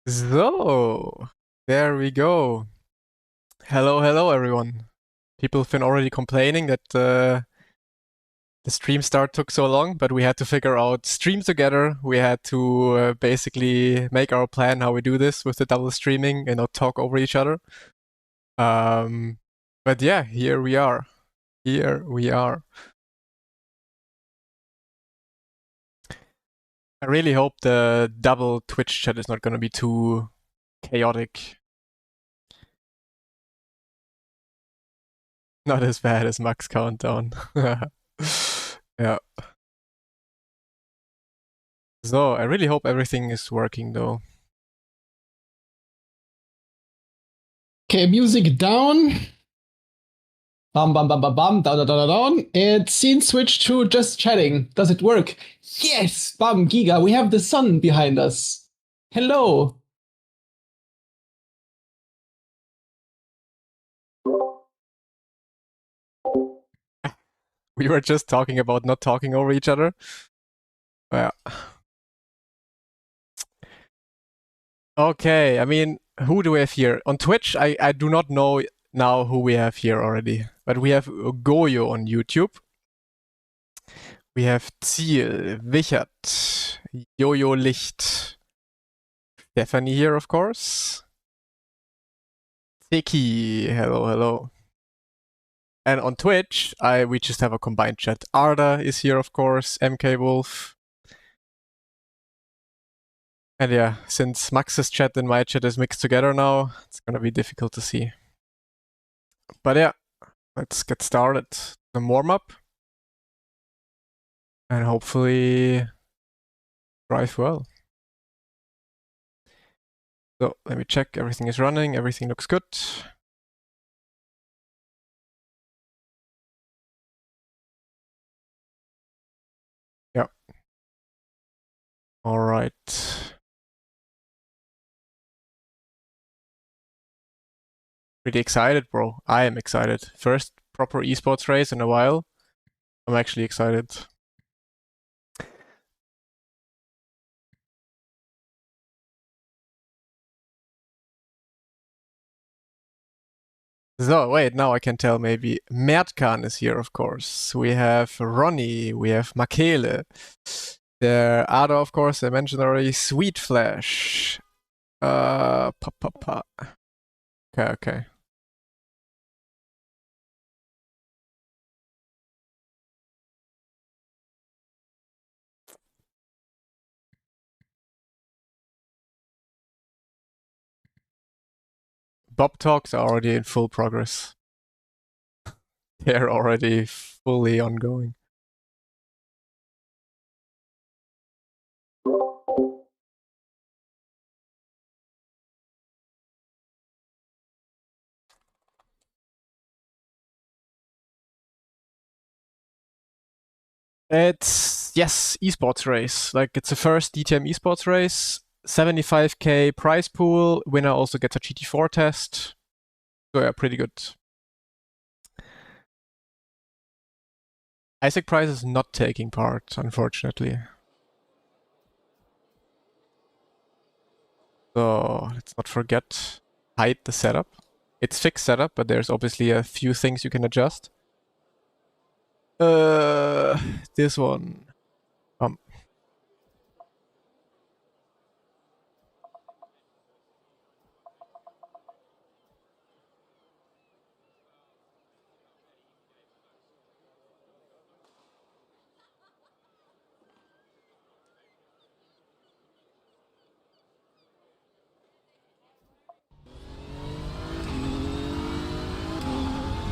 So, there we go. Hello, everyone. People have been already complaining that the stream start took so long, but we had to figure out stream together. We had to basically make our plan how we do this with the double streaming and not talk over each other. But yeah, here we are. Here we are. I really hope the double Twitch chat is not going to be too chaotic. Not as bad as Max Countdown. Yeah. So, I really hope everything is working though. Okay, music down. Bum, bum, bum, bum, bum, down, down, down, down. And scene switch to just chatting. Does it work? Yes! Bum, Giga, we have the sun behind us. Hello. We were just talking about not talking over each other. Yeah. Okay, I mean, who do we have here? On Twitch, I do not know now who we have here already. But we have Goyo on YouTube. We have Ziel, Wichert, Jojo Licht, Stephanie here, of course. Tiki, hello. And on Twitch, we just have a combined chat. Arda is here, of course, MK Wolf. And yeah, since Max's chat and my chat is mixed together now, it's gonna be difficult to see. But yeah, let's get started. The warm-up. And hopefully drive well. So let me check, everything is running, everything looks good. Yeah. All right. Pretty excited, bro. I am excited. First proper esports race in a while. I'm actually excited. So, wait, now I can tell maybe. Mertkan is here, of course. We have Ronnie, we have Makele. There, Ada, of course, I mentioned already. Sweet Flash. Okay. Bob talks are already in full progress. They're already fully ongoing. It's, yes, esports race. Like, it's the first DTM esports race. 75k prize pool. Winner also gets a GT4 test. So yeah, pretty good. Isaac Price is not taking part, unfortunately. So let's not forget, hide the setup. It's fixed setup, but there's obviously a few things you can adjust. This one.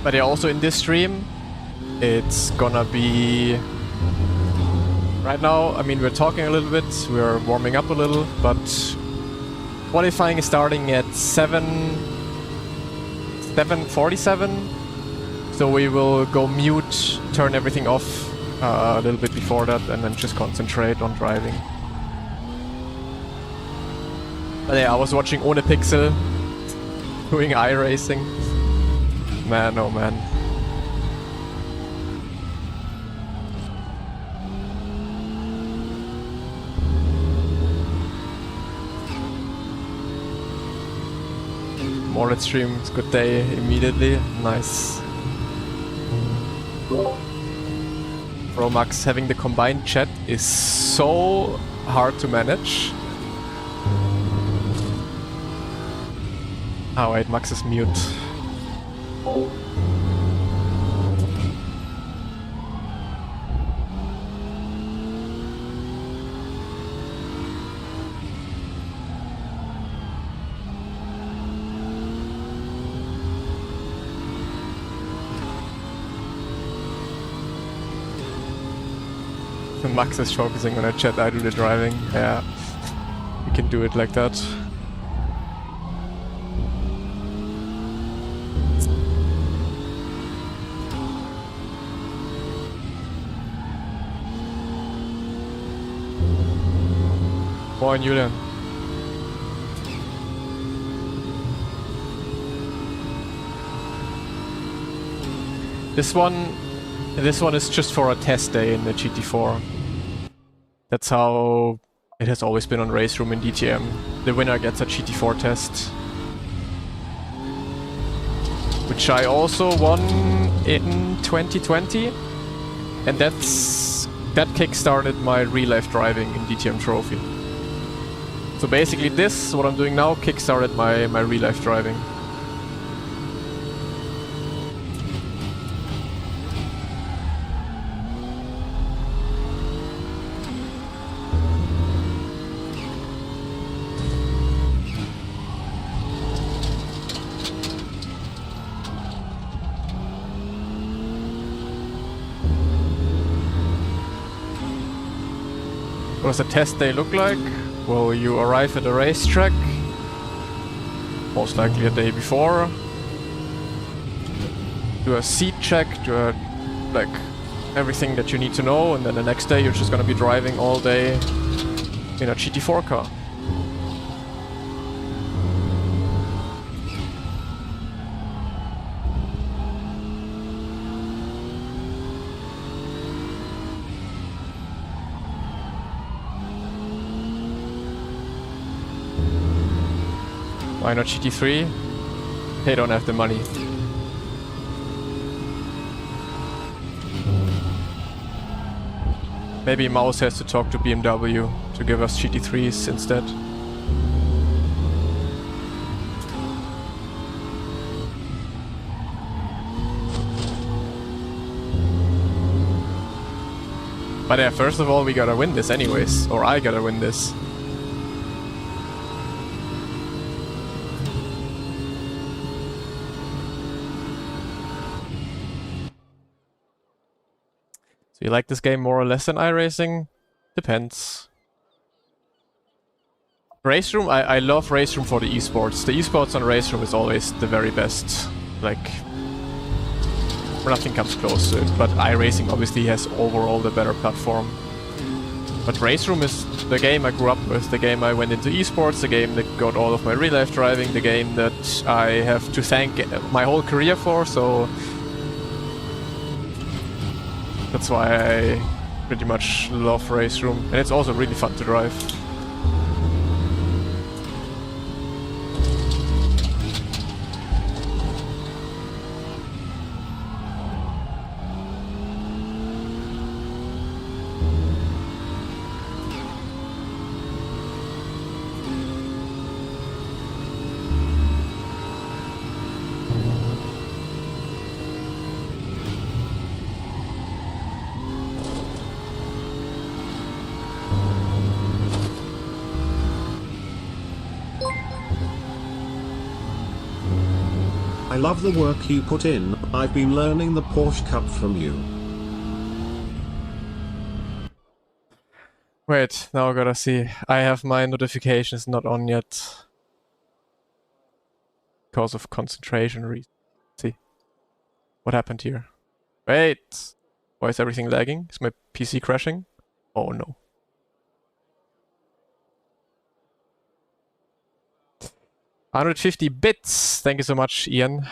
But yeah, also in this stream, it's gonna be... Right now, I mean, we're talking a little bit, we're warming up a little, but qualifying is starting at 7:47. So we will go mute, turn everything off a little bit before that, and then just concentrate on driving. But yeah, I was watching Ohne Pixel doing iRacing. Man, oh man. more let's stream. It's a good day immediately. Nice. Bro, Max, having the combined chat is so hard to manage. Oh wait, Max is mute. Max is focusing on a chat, I do the driving. Yeah, we can do it like that. Moin, Julian. This one is just for a test day in the GT4. That's how it has always been on Race Room in DTM. The winner gets a GT4 test. Which I also won in 2020. And that kickstarted my real life driving in DTM Trophy. So basically this, what I'm doing now, kickstarted my real life driving. What does a test day look like? Well, you arrive at a racetrack, most likely a day before, do a seat check, do like everything that you need to know, and then the next day you're just gonna be driving all day in a GT4 car. Why not GT3? They don't have the money. Maybe Mouse has to talk to BMW to give us GT3s instead. But yeah, first of all, we gotta win this anyways. Or I gotta win this. So you like this game more or less than iRacing? Depends. Race Room, I love Race Room for the esports. The esports on Race Room is always the very best. Like, nothing comes close to it. But iRacing obviously has overall the better platform. But Race Room is the game I grew up with, the game I went into esports, the game that got all of my real life driving, the game that I have to thank my whole career for, so that's why I pretty much love Race Room, and it's also really fun to drive. I love the work you put in. I've been learning the Porsche Cup from you. Wait, now I gotta see. I have my notifications not on yet. Because of concentration reasons. See. What happened here? Wait! Why is everything lagging? Is my PC crashing? Oh no. $150 Thank you so much, Ian.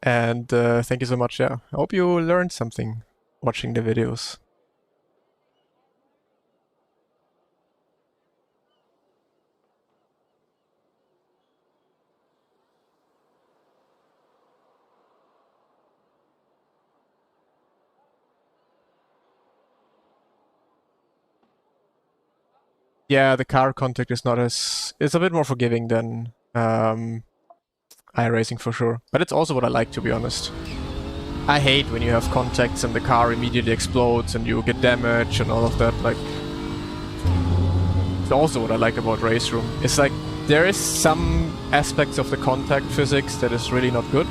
And thank you so much, yeah. I hope you learned something watching the videos. yeah, the car contact is not as... It's a bit more forgiving than iRacing for sure. But it's also what I like, to be honest. I hate when you have contacts and the car immediately explodes and you get damage and all of that. Like, it's also what I like about Race Room. It's like, there is some aspects of the contact physics that is really not good.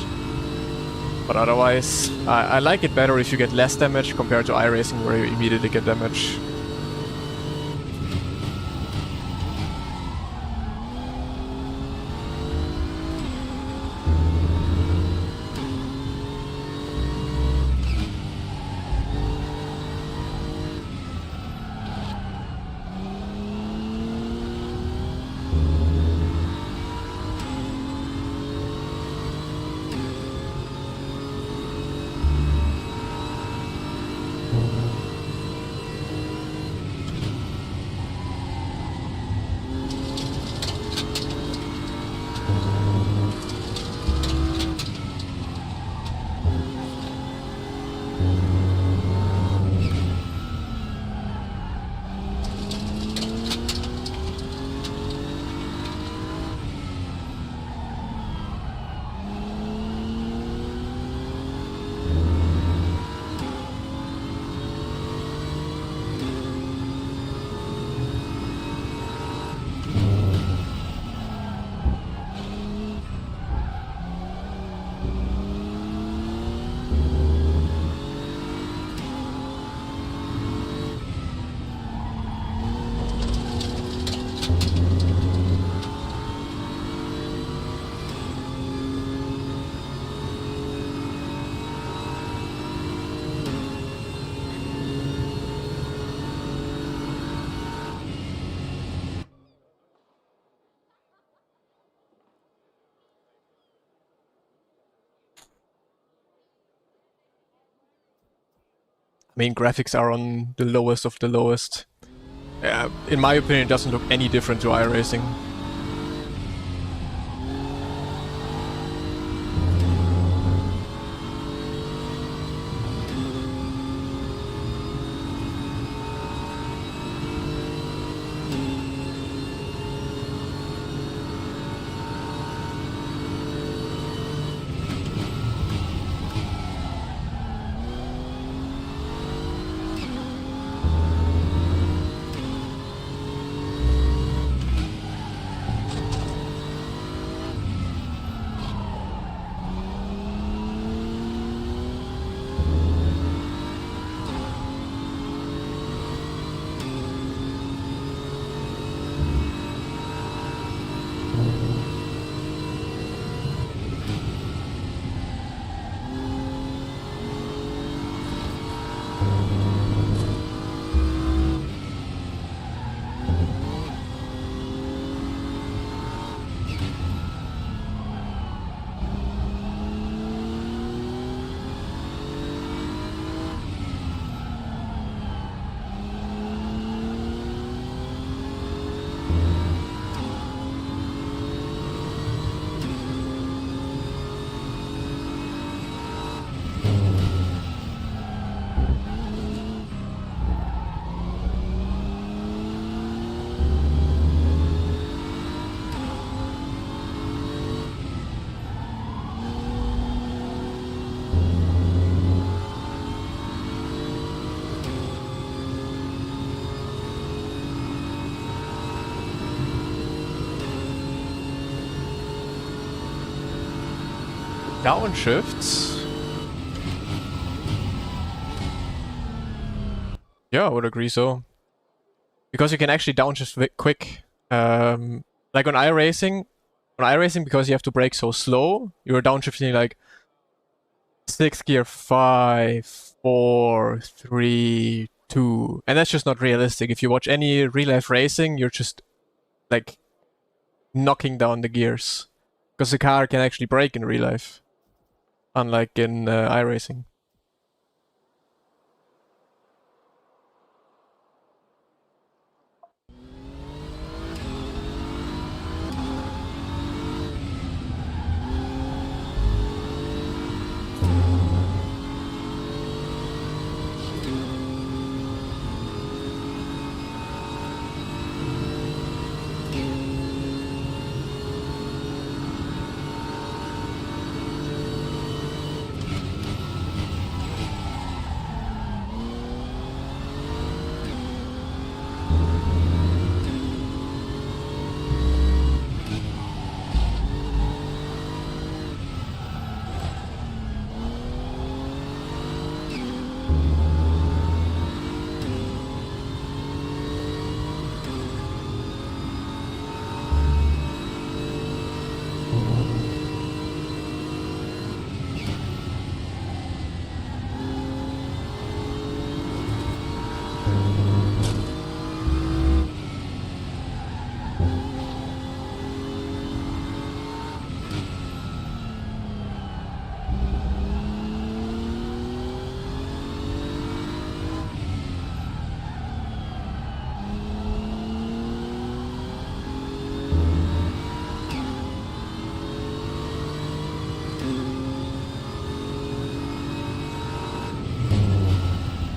But otherwise, I like it better if you get less damage compared to iRacing where you immediately get damage. I mean, graphics are on the lowest of the lowest. In my opinion, it doesn't look any different to iRacing. Downshifts? Yeah, I would agree so. Because you can actually downshift quick. Like on iRacing, because you have to brake so slow, you're downshifting like 6 gear, 5, 4, 3, 2. And that's just not realistic. If you watch any real life racing, you're just like knocking down the gears. Because the car can actually brake in real life. Unlike in iRacing.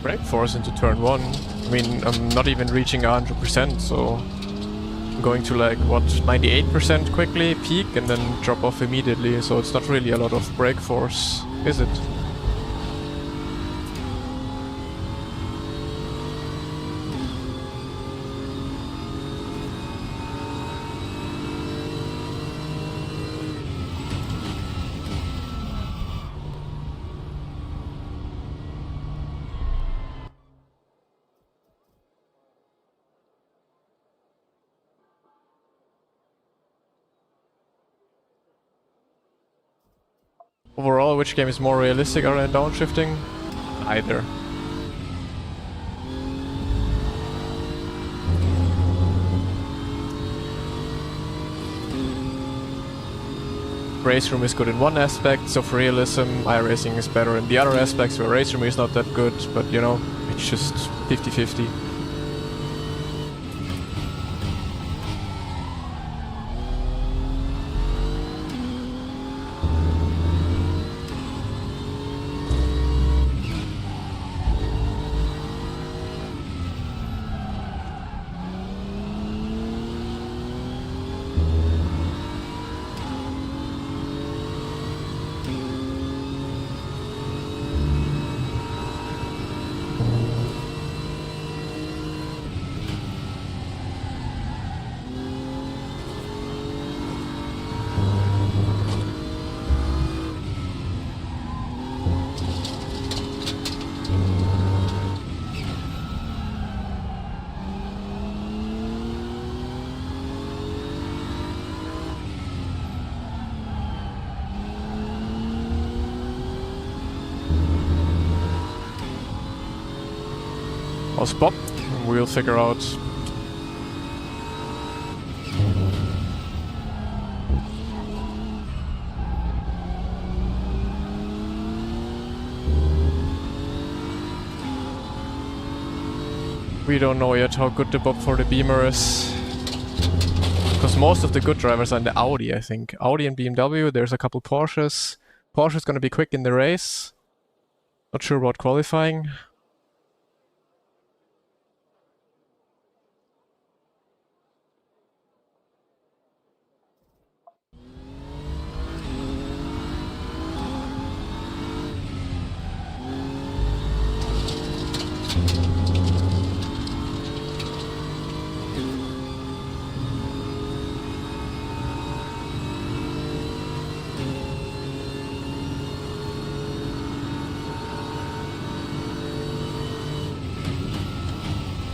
brake force into turn 1. I mean, I'm not even reaching 100%, so I'm going to like, what, 98% quickly, peak, and then drop off immediately, so it's not really a lot of brake force, is it? Overall, which game is more realistic around downshifting? Either. Race Room is good in one aspect, so for realism, iRacing is better in the other aspects where Race Room is not that good, but you know, it's just 50-50. I'll spot, and we'll figure out. We don't know yet how good the bob for the Beamer is. Because most of the good drivers are in the Audi, I think. Audi and BMW, there's a couple Porsches. Porsche's gonna be quick in the race. Not sure about qualifying.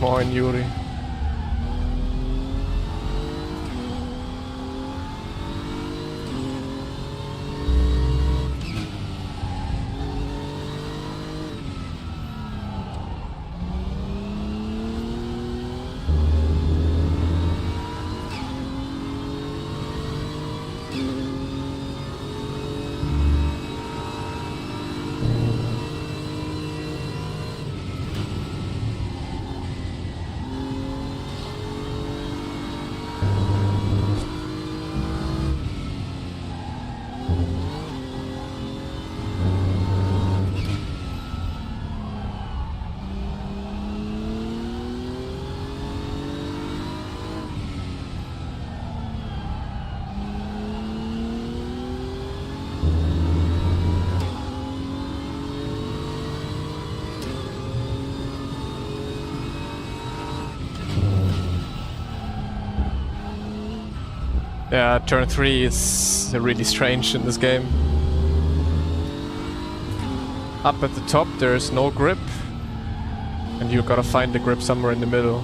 Moin, Yuri. Yeah, turn 3 is really strange in this game. Up at the top there's no grip, and you gotta find the grip somewhere in the middle.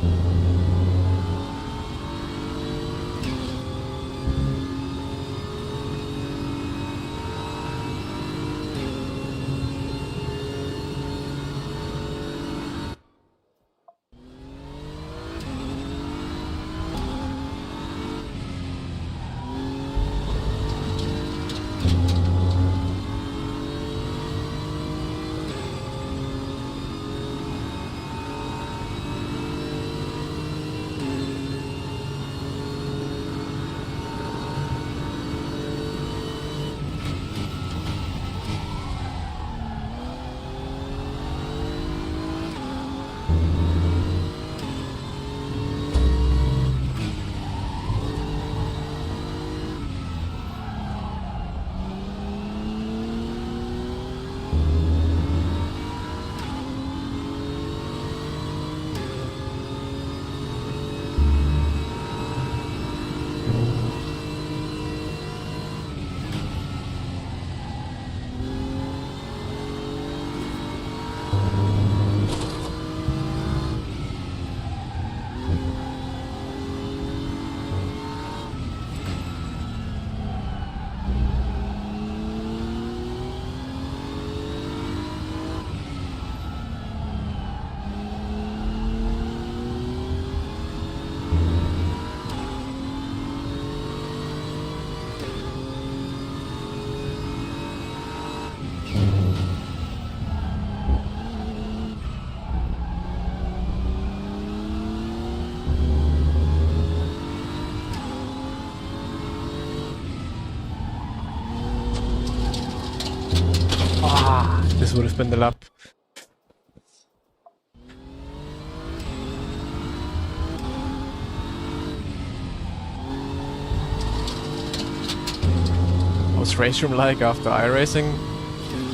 This would have been the lap. What's race room like after iRacing?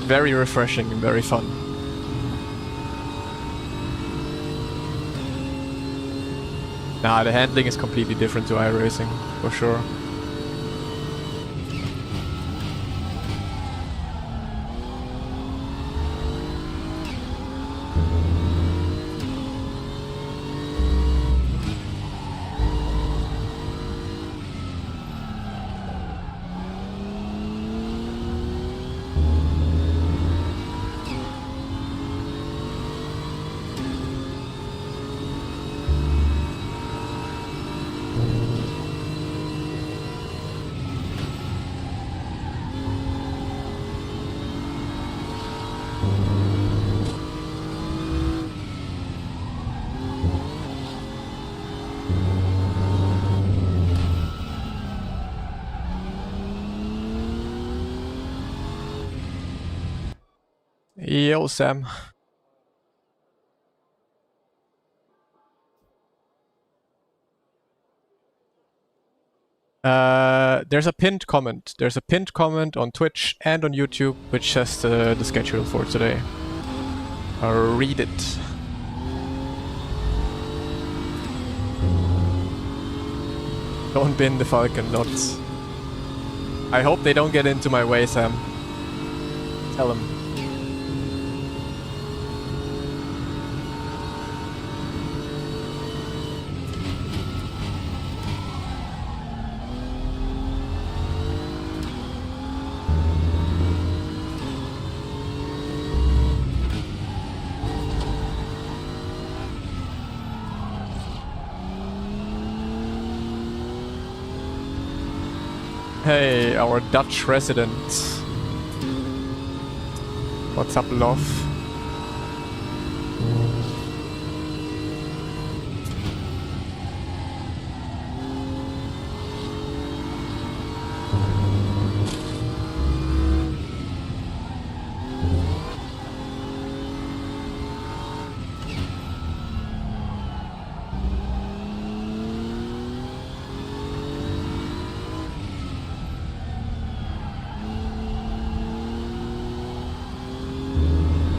Very refreshing and very fun. Nah, the handling is completely different to iRacing, for sure. Yo, Sam. There's a pinned comment. There's a pinned comment on Twitch and on YouTube, which has the schedule for today. I'll read it. Don't bin the Falcon nuts. I hope they don't get into my way, Sam. Tell them. Hey, our Dutch resident. What's up, love?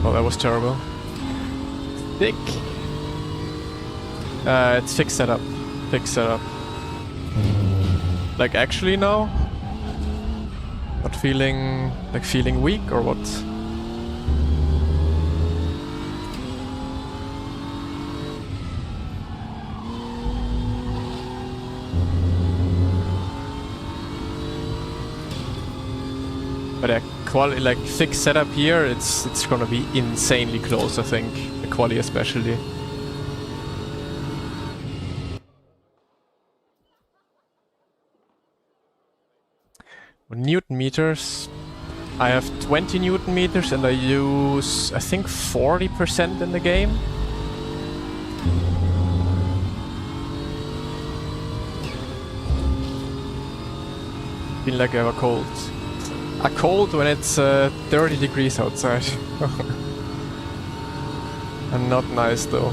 Oh, that was terrible. Thick. It's fixed setup. Fixed setup. Like actually now? Not feeling weak or what? But a quality, like fixed setup here, it's gonna be insanely close, I think. The quality especially. Newton meters. I have 20 Newton meters and I use, I think, 40% in the game. Feel like I have a cold. A cold when it's 30 degrees outside. And not nice though.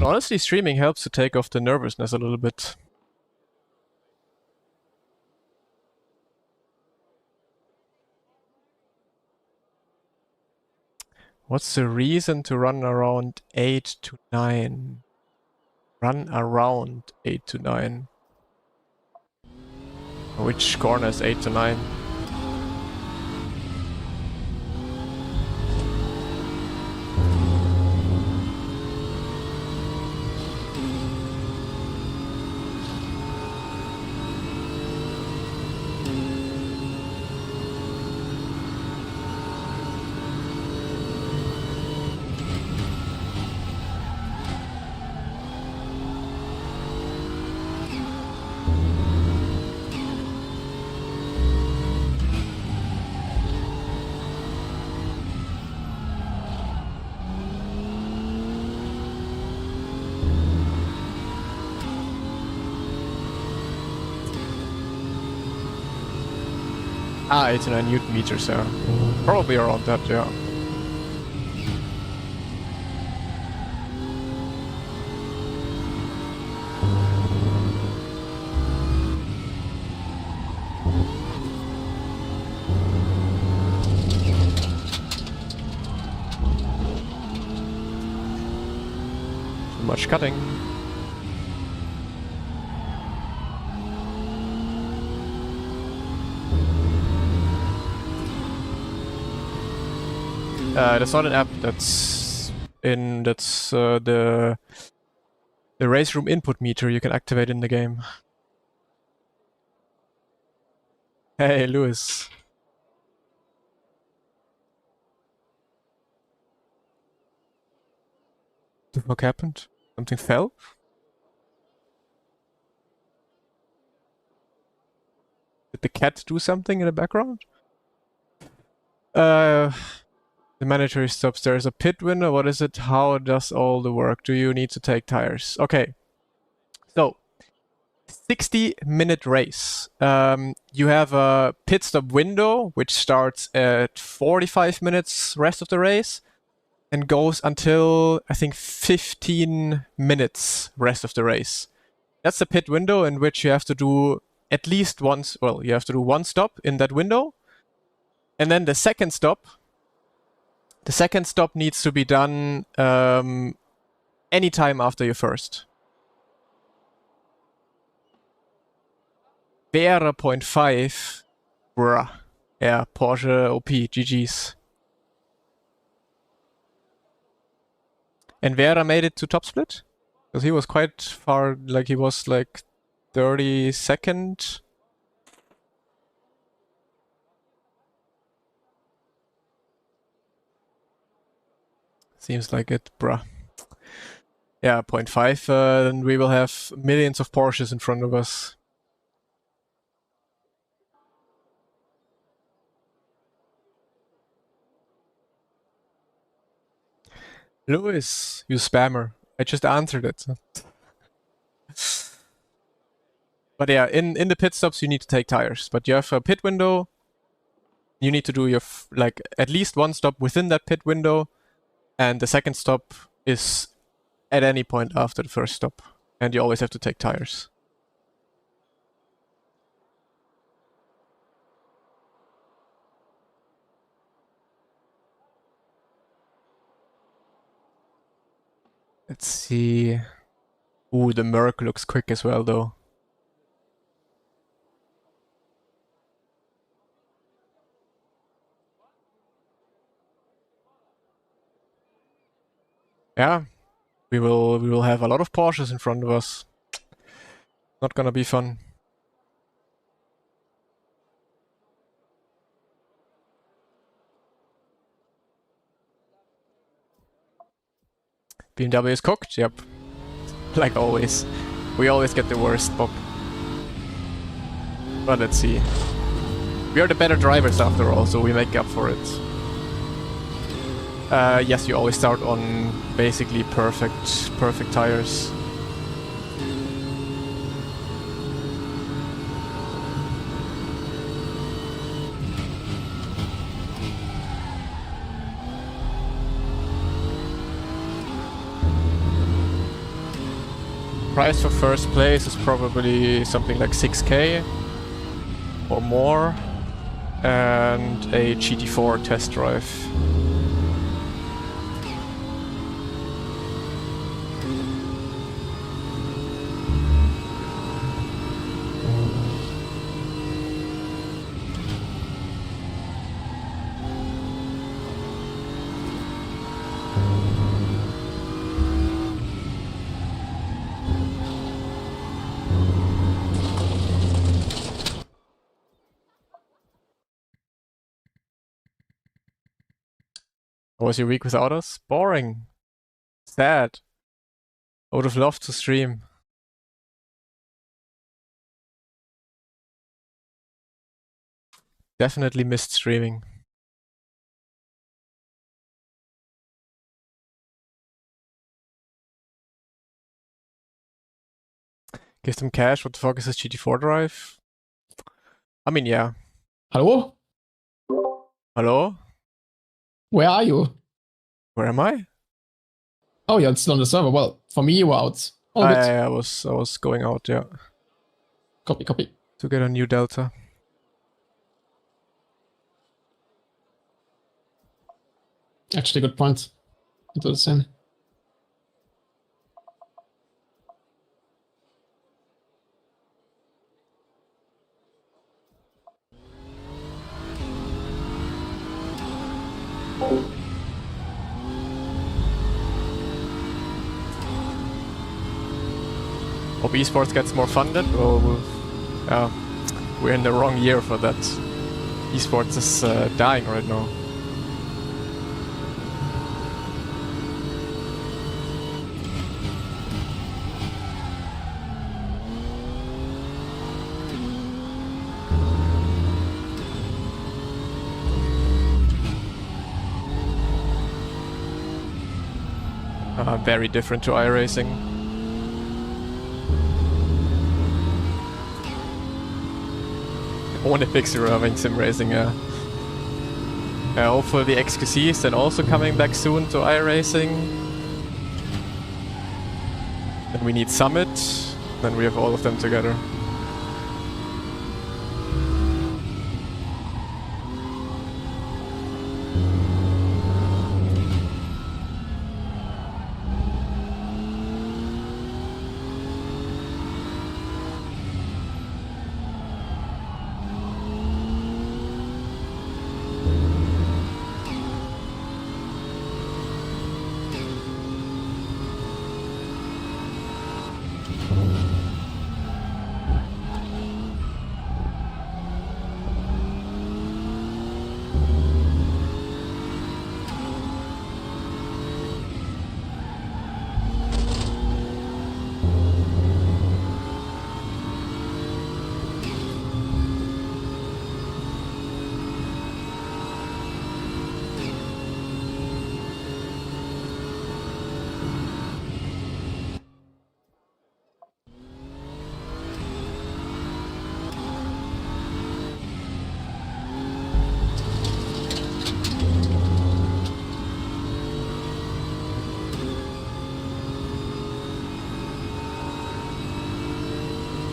Honestly, streaming helps to take off the nervousness a little bit. What's the reason to run around 8 to 9? Run around 8 to 9. Which corner is 8 to 9? Ah, 8 to 9 Newton meters, yeah. Probably around that, yeah. Too much cutting. That's not an app. That's the race room input meter you can activate in the game. Hey, Lewis. What the fuck happened? Something fell? Did the cat do something in the background? The mandatory stops. There's a pit window. What is it? How does all the work? Do you need to take tires? Okay. So, 60-minute race. You have a pit stop window, which starts at 45 minutes rest of the race and goes until, I think, 15 minutes rest of the race. That's the pit window in which you have to do at least once, well, you have to do one stop in that window. And then the second stop needs to be done anytime after your first. Wäre 0.5. Bruh. Yeah, Porsche OP, GG's. And Vera made it to top split? Because he was quite far, like he was like 32nd. Seems like it, bruh. Yeah, 0.5, then we will have millions of Porsches in front of us. Lewis, you spammer. I just answered it. But yeah, in the pit stops you need to take tires. But you have a pit window. You need to do your like at least one stop within that pit window, and the second stop is at any point after the first stop, and you always have to take tires. Let's see. Ooh, the Merc looks quick as well, though. Yeah, we will have a lot of Porsches in front of us. Not gonna be fun. BMW is cooked, yep. Like always. We always get the worst pop. But let's see. We are the better drivers after all, so we make up for it. Yes, you always start on basically perfect tires. price for first place is probably something like 6k or more, and a GT4 test drive. How was your week without us? Boring. Sad. I would have loved to stream. Definitely missed streaming. Give them cash. What the fuck is this GT4 drive? I mean, yeah. Hello? Hello? Where are you? Where am I? Oh, you're still on the server. Well, for me, you were out. Oh, good. I was going out, yeah. Copy. To get a new Delta. Actually, good point. I do the same. Hope esports gets more funded, or we're in the wrong year for that. Esports is dying right now. Very different to iRacing. Ohne Pixel having sim racing, yeah. Hopefully the XQC is then also coming back soon to iRacing. Then we need Summit, then we have all of them together.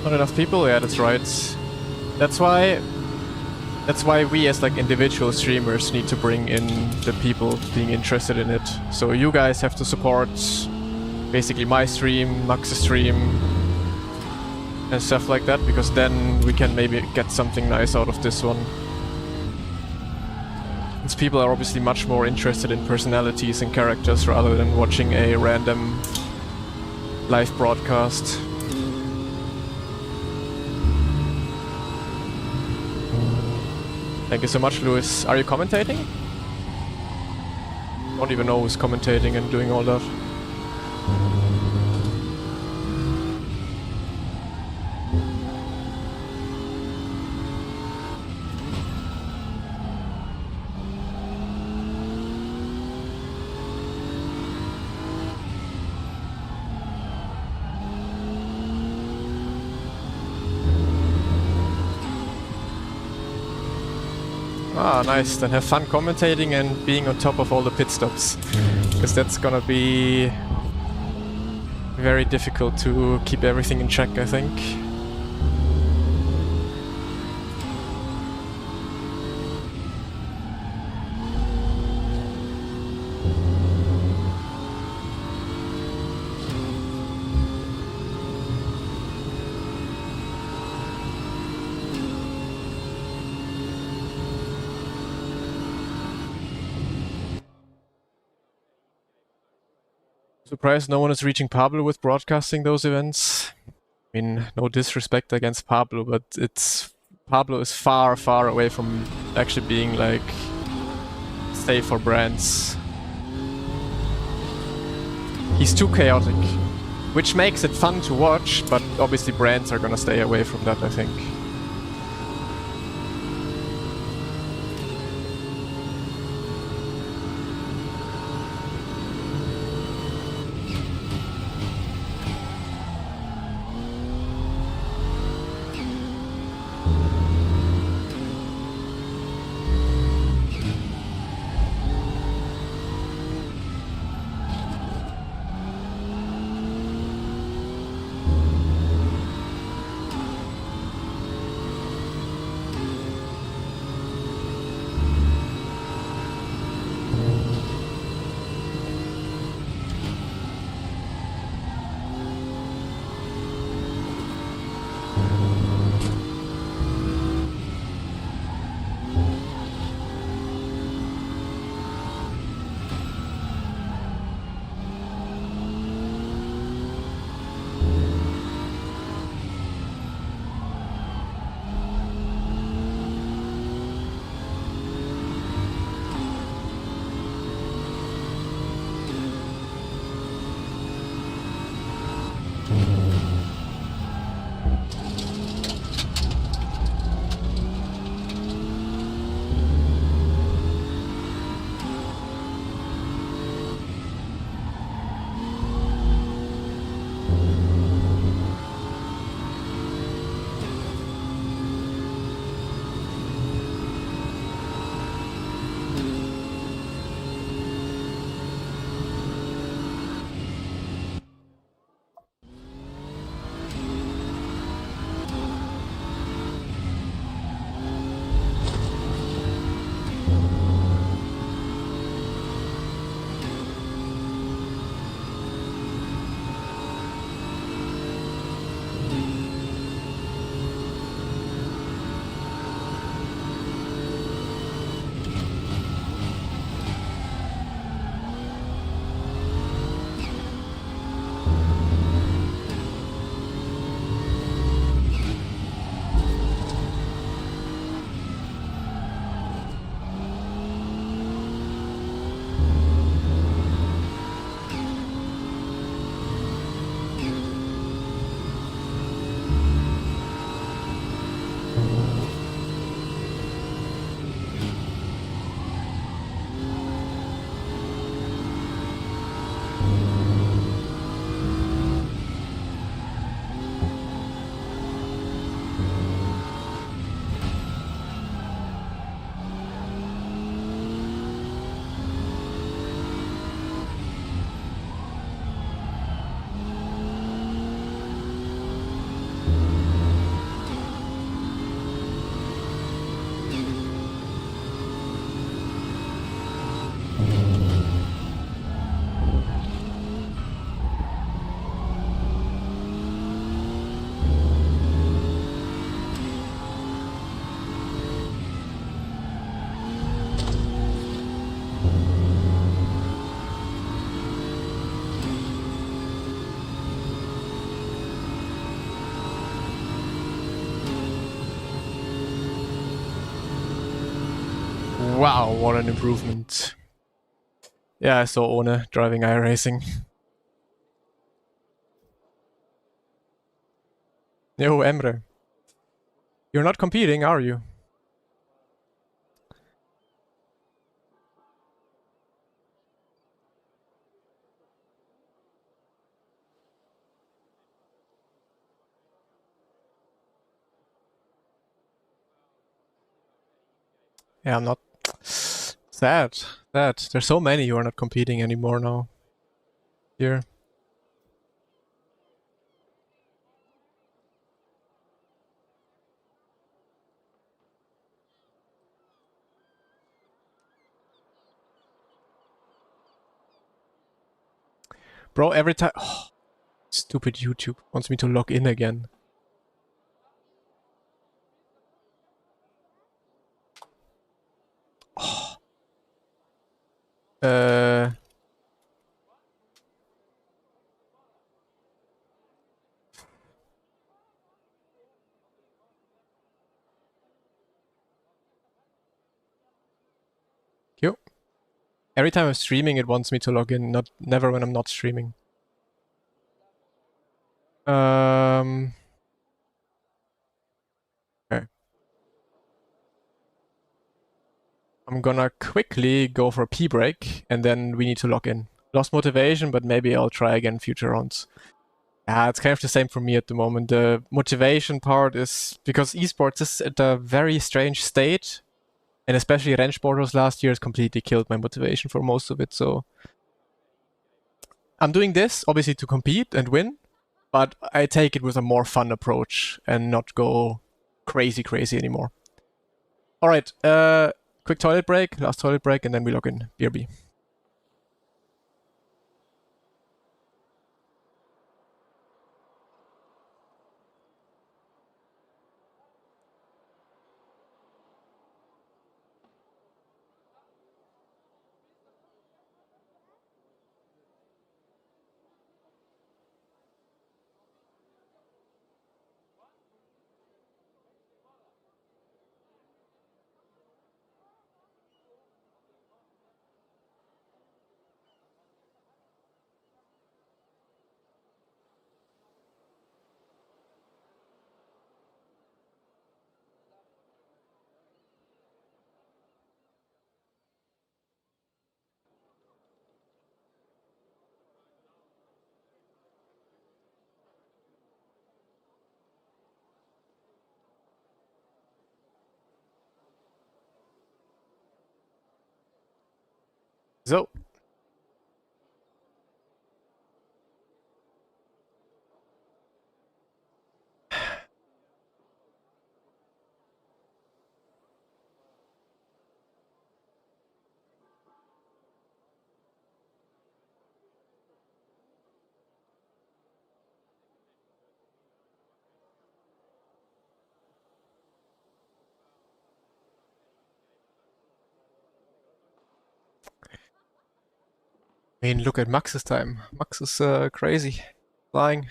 Not enough people? Yeah, that's right. That's why we as like individual streamers need to bring in the people being interested in it. So you guys have to support basically my stream, Max's stream, and stuff like that, because then we can maybe get something nice out of this one. Since people are obviously much more interested in personalities and characters rather than watching a random live broadcast. Thank you so much, Lewis. Are you commentating? Don't even know who's commentating and doing all that. Ah, nice. Then have fun commentating and being on top of all the pit stops. Because that's gonna be very difficult to keep everything in check, I think. Surprised no one is reaching Pablo with broadcasting those events. I mean, no disrespect against Pablo, but Pablo is far, far away from actually being like safe for brands. He's too chaotic, which makes it fun to watch, but obviously brands are gonna stay away from that, I think. Wow, what an improvement. Yeah, I saw One driving iRacing. Yo, Emre. You're not competing, are you? Yeah, I'm not. Sad. Sad. There's so many who are not competing anymore now. Here. Bro, every time... Oh, stupid YouTube wants me to log in again. Oh. Yo. Every time I'm streaming, it wants me to log in. Never when I'm not streaming. Okay. I'm gonna quickly go for a pee break, and then we need to log in. Lost motivation, but maybe I'll try again future rounds. Yeah, it's kind of the same for me at the moment. The motivation part is because esports is at a very strange state, and especially Rennsporters last year has completely killed my motivation for most of it. So I'm doing this obviously to compete and win, but I take it with a more fun approach and not go crazy anymore. All right, quick toilet break, last toilet break, and then we log in BRB. So. I mean, look at Max's time. Max is crazy. Flying.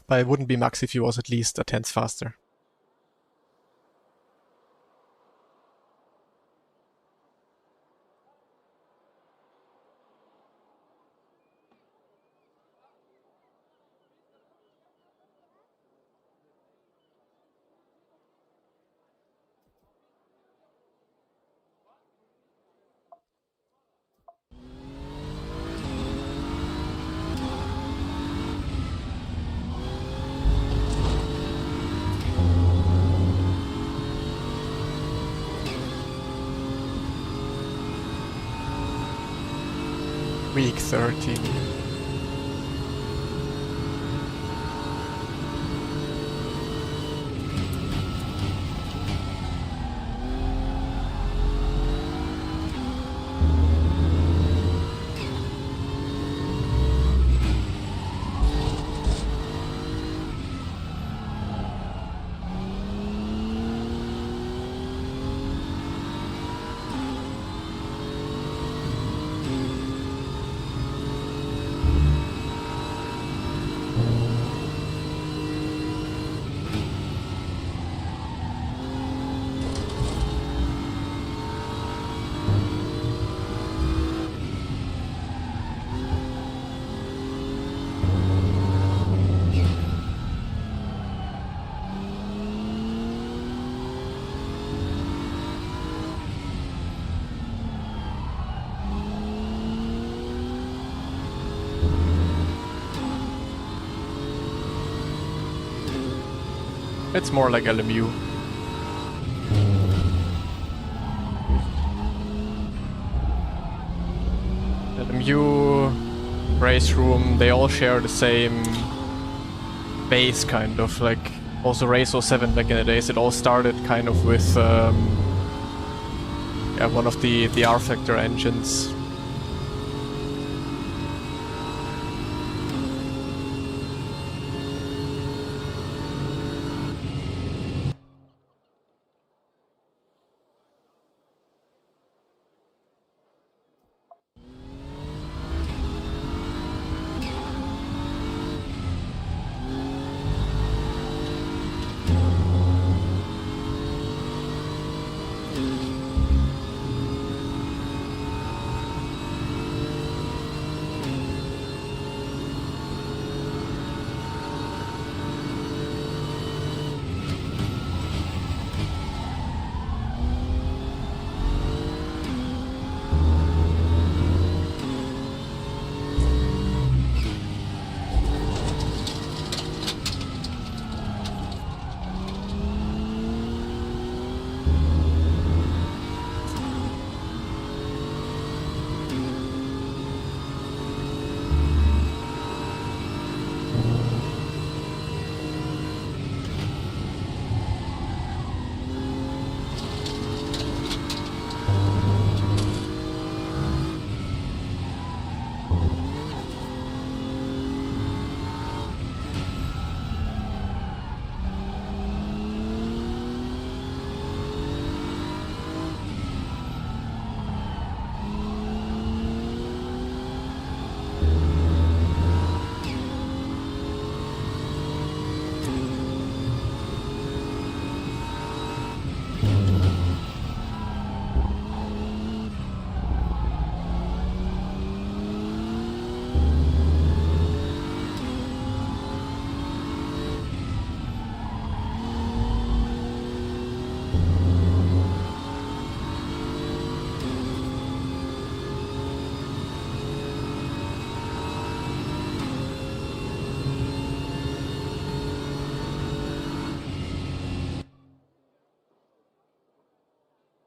But it wouldn't be Max if he was at least a tenth faster. Week 13. It's more like LMU. LMU, race room, they all share the same base, kind of, like also Race 07 back in the days. It all started kind of with Yeah, one of the R-Factor engines.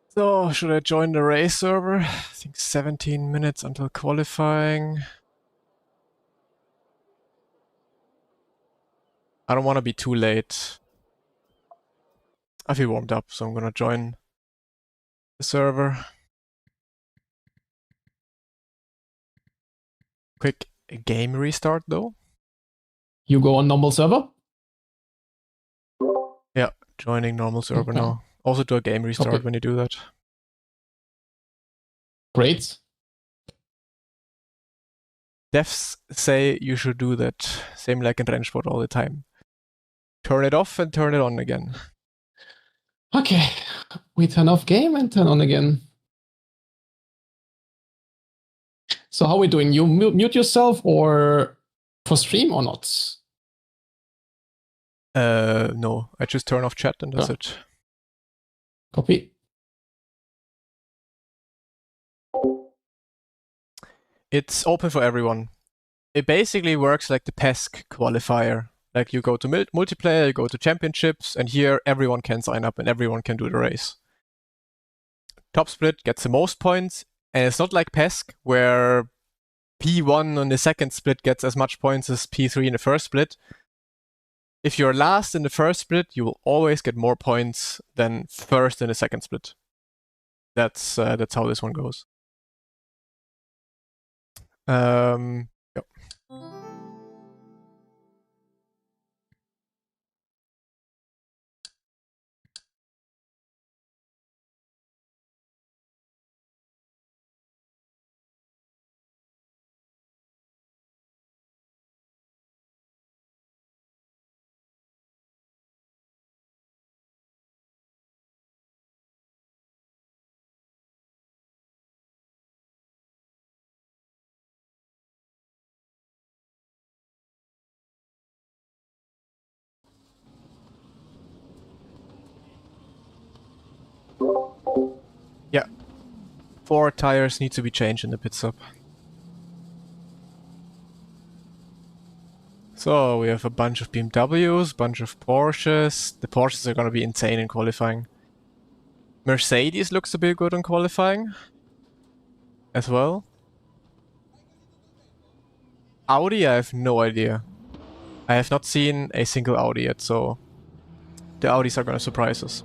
So, should I join the race server? I think 17 minutes until qualifying. I don't want to be too late. I feel warmed up, so I'm gonna join the server. Quick game restart though. You go on normal server? Yeah, joining normal server Okay. now. Also do a game restart Copy. when you do that. Great. Devs say you should do that. Same like in Rennsport all the time. Turn it off and turn it on again. Okay. We turn off game and turn on again. So how are we doing? You mute yourself or for stream or not? No, I just turn off chat and that's it. Copy. It's open for everyone. It basically works like the PESC qualifier. Like you go to multiplayer, you go to championships, and here everyone can sign up and everyone can do the race. Top split gets the most points, and it's not like PESC where P1 on the second split gets as much points as P3 in the first split. If you're last in the first split, you will always get more points than first in the second split. That's how this one goes. Yep. Yeah. 4 tires need to be changed in the pit stop. So we have a bunch of BMWs, bunch of Porsches. The Porsches are gonna be insane in qualifying. Mercedes looks to be good in qualifying as well. Audi, I have no idea. I have not seen a single Audi yet, so the Audis are gonna surprise us.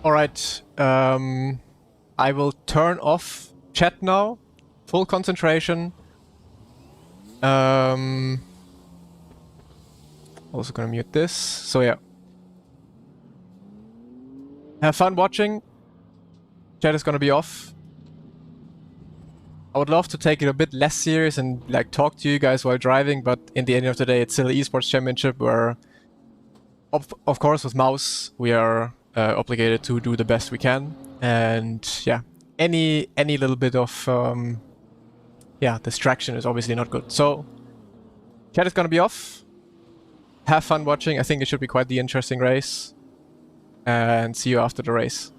Alright, I will turn off chat now. Full concentration. Also gonna mute this. So yeah. Have fun watching. Chat is gonna be off. I would love to take it a bit less serious and like talk to you guys while driving, but in the end of the day, it's still an esports championship where, of course, with mouse, we are obligated to do the best we can. And yeah, any little bit of distraction is obviously not good. So chat is gonna be off. Have fun watching. I think it should be quite the interesting race. And see you after the race.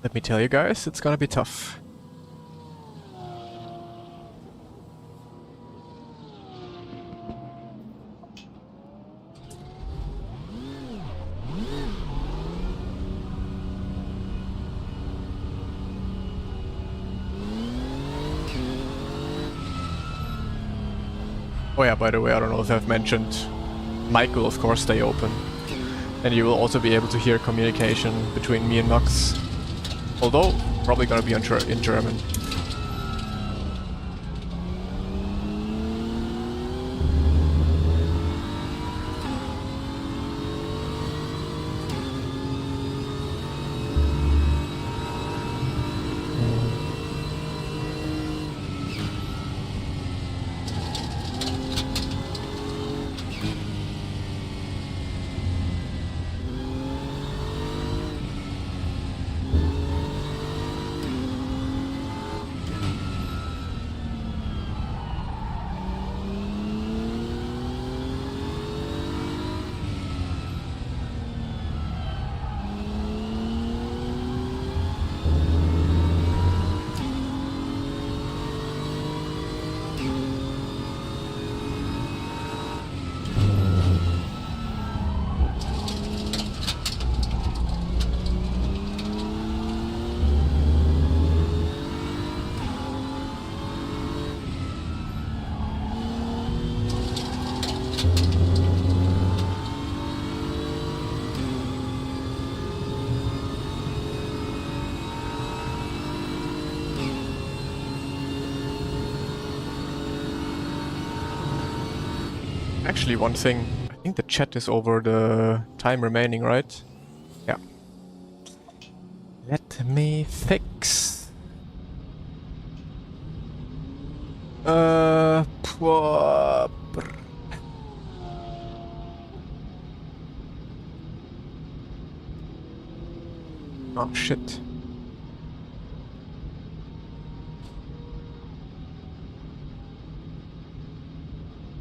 Let me tell you guys, it's gonna be tough. Oh yeah, by the way, I don't know if I've mentioned, mic will of course stay open. And you will also be able to hear communication between me and Max. Although, probably gonna be in German. Actually, one thing. I think the chat is over the time remaining, right? Yeah. Let me fix. Oh shit.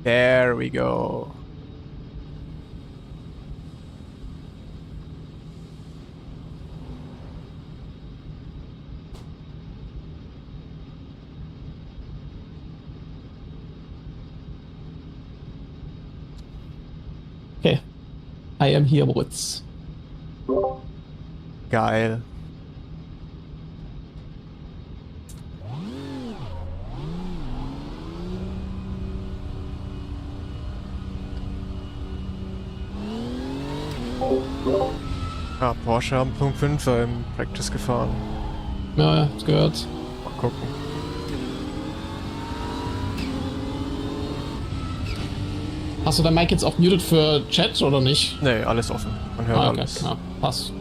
There we go. Okay. I am here, Moritz. Geil. Ja, Porsche haben Punkt 5 im Practice gefahren. Ja, das gehört. Mal gucken. Hast du dein Mic jetzt auch muted für Chat oder nicht? Nee, alles offen. Man hört Okay, alles. ja, passt.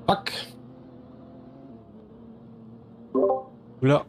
Fuck. Oula.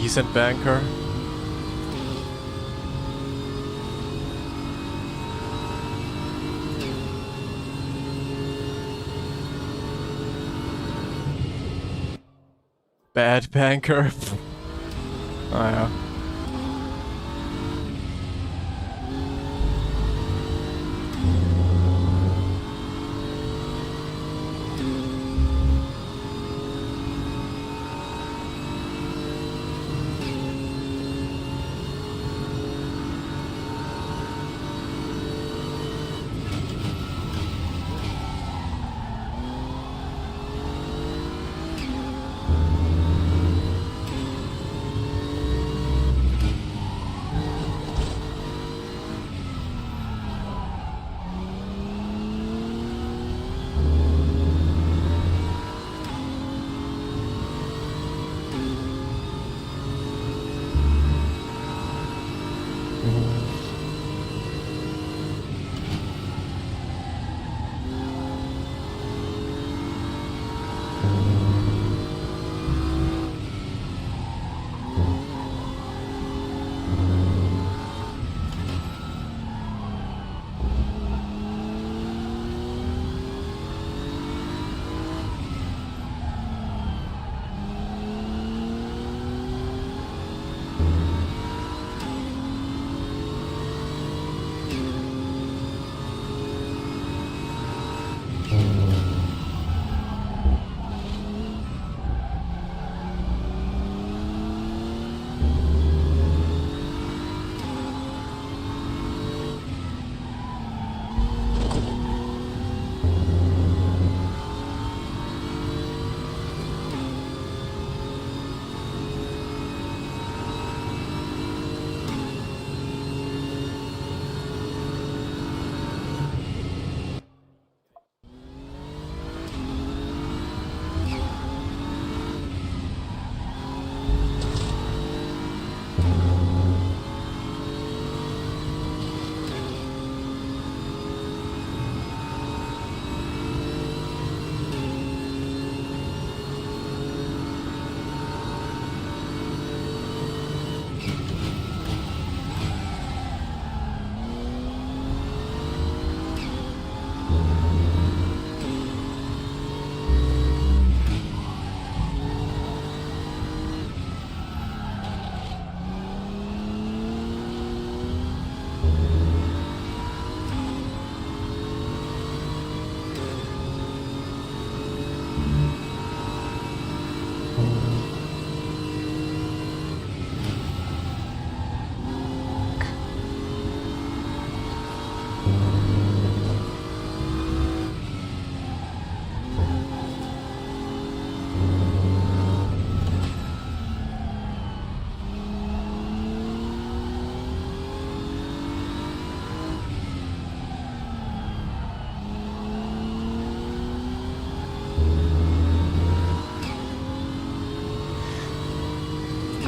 Decent banker. Bad banker. Oh ja.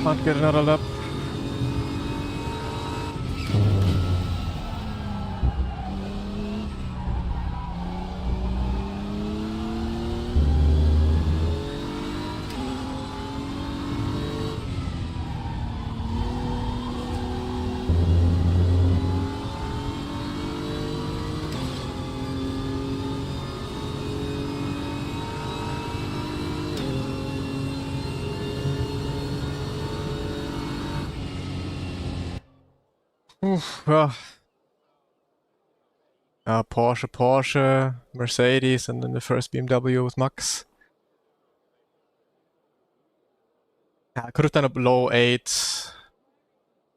Can't get another lap. Oof, well. Porsche, Mercedes, and then the first BMW with Max. I could have done a below 8.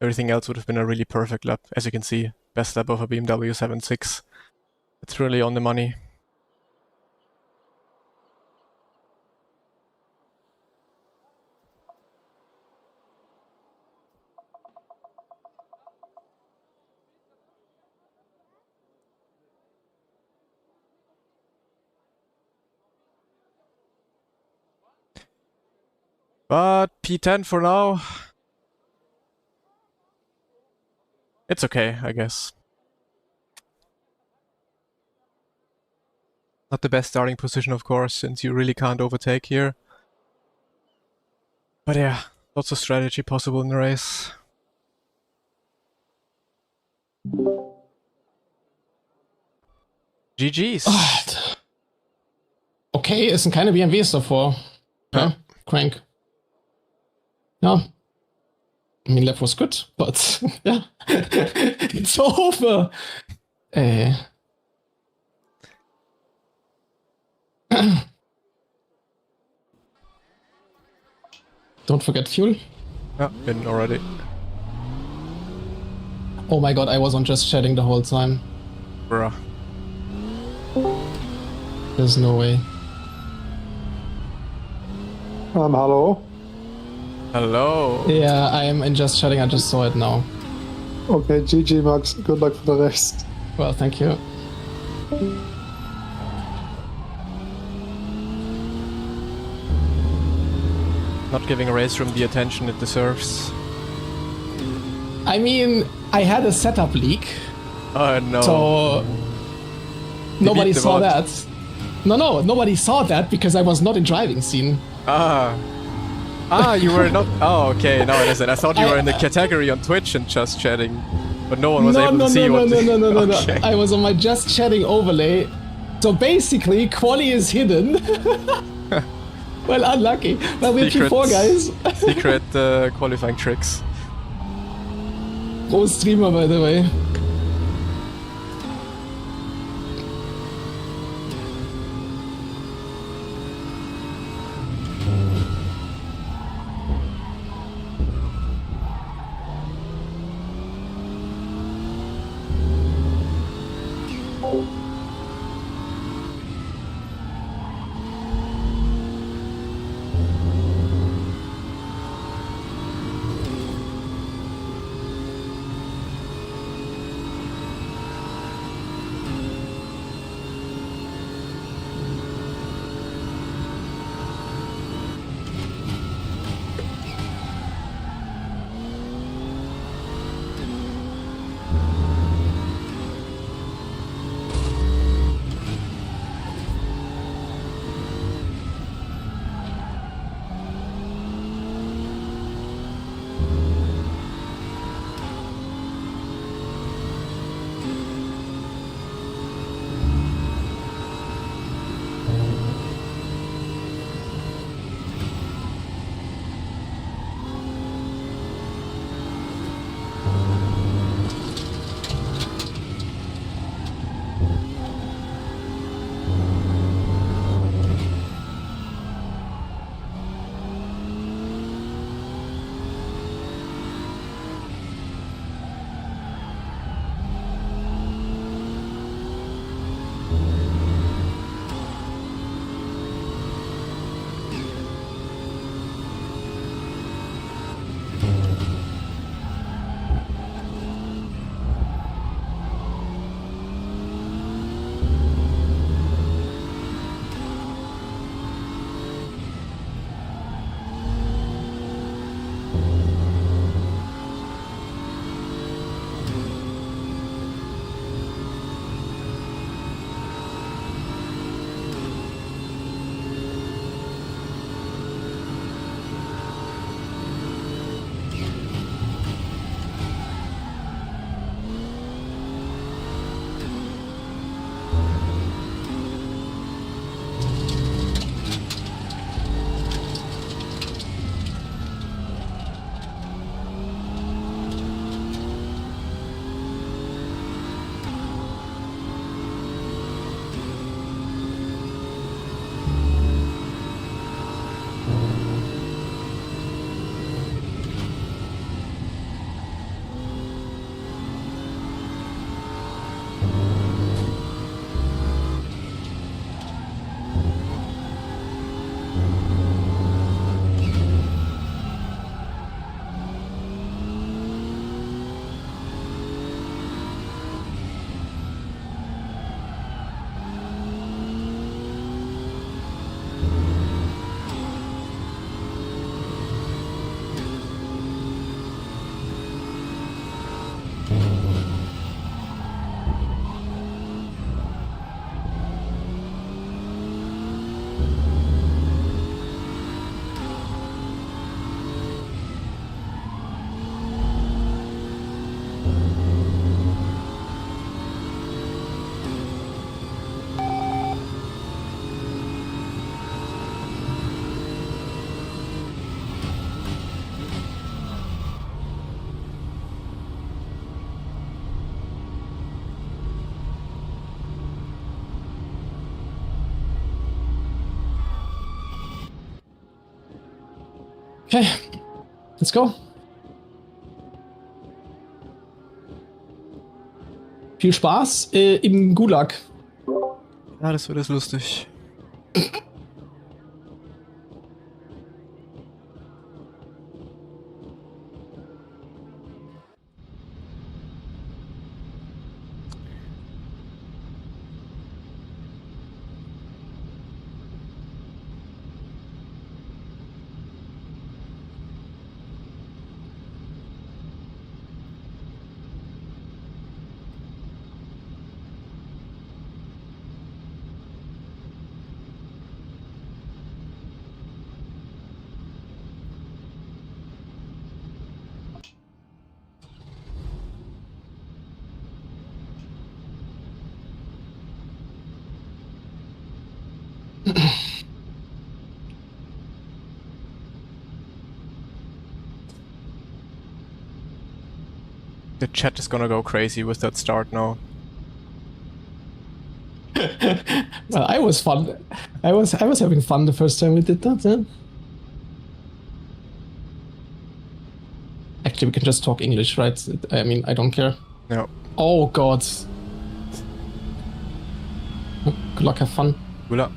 Everything else would have been a really perfect lap, as you can see. Best lap of a BMW 7.6. It's really on the money. But P10 for now. It's okay, I guess. Not the best starting position, of course, since you really can't overtake here. But yeah, lots of strategy possible in the race. GG's. Okay, ist ein keine BMWs davor. Okay, Ja. crank. Ja. I mean, lap was good, but yeah, it's over. Don't forget fuel. Yeah, in already. Oh my god, I was on just chatting the whole time. Bruh. There's no way. Hello. Hello. Yeah, I am in just chatting. I just saw it now. Okay, GG, Max. Good luck for the rest. Well, thank you. Not giving Race Room the attention it deserves. I mean, I had a setup leak, Oh no. so nobody the saw mod. that. No, nobody saw that because I was not in driving scene. You were not. Oh, okay. Now I understand. I thought you were in the category on Twitch and just chatting, but no one was able to see what. No. Okay. I was on my just chatting overlay. So basically, quali is hidden. Well, unlucky. Well, we're P4, guys. Secret qualifying tricks. Pro streamer, by the way. Okay, let's go. Viel Spaß im Gulag. Ja, das wird jetzt lustig. The chat is gonna go crazy with that start now. Well, I was fun. I was having fun the first time we did that. Yeah? Actually, we can just talk English, right? I mean, I don't care. No. Oh God. Good luck, have fun. Good luck.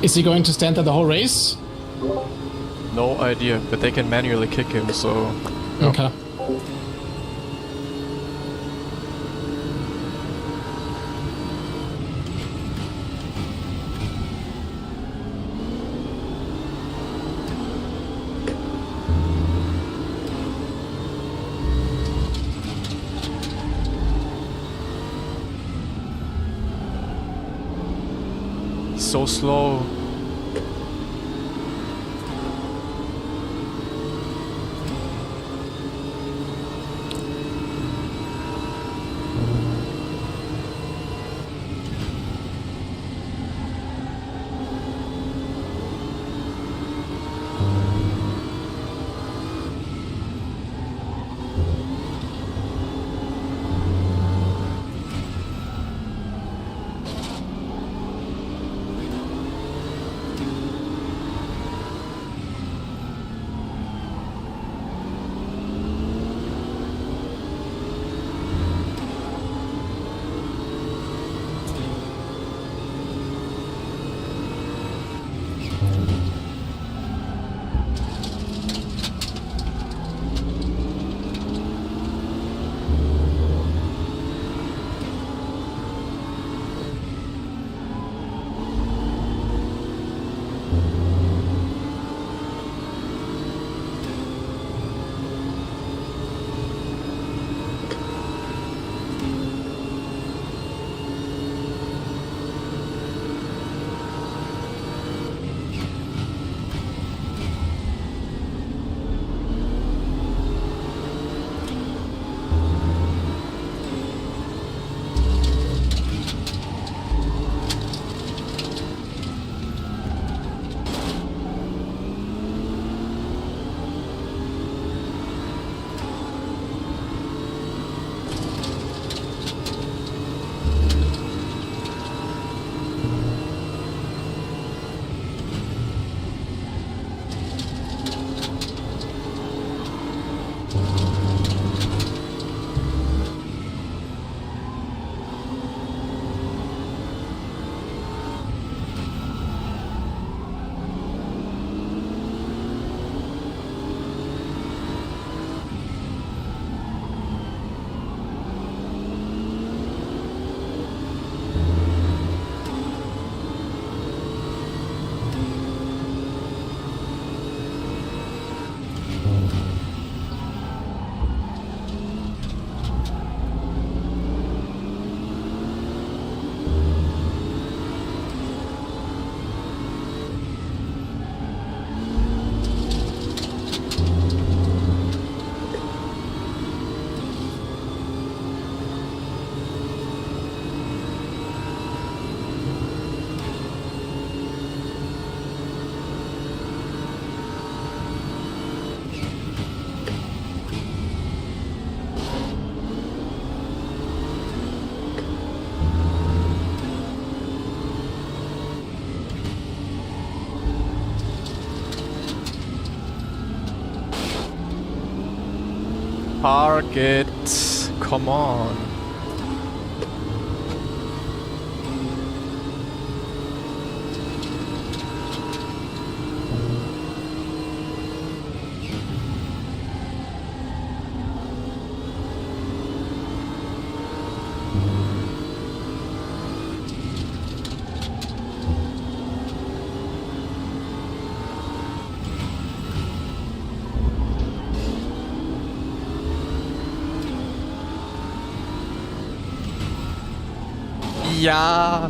Is he going to stand there the whole race? No idea, but they can manually kick him, so... no. Okay. So slow. Park it. Come on. Ja.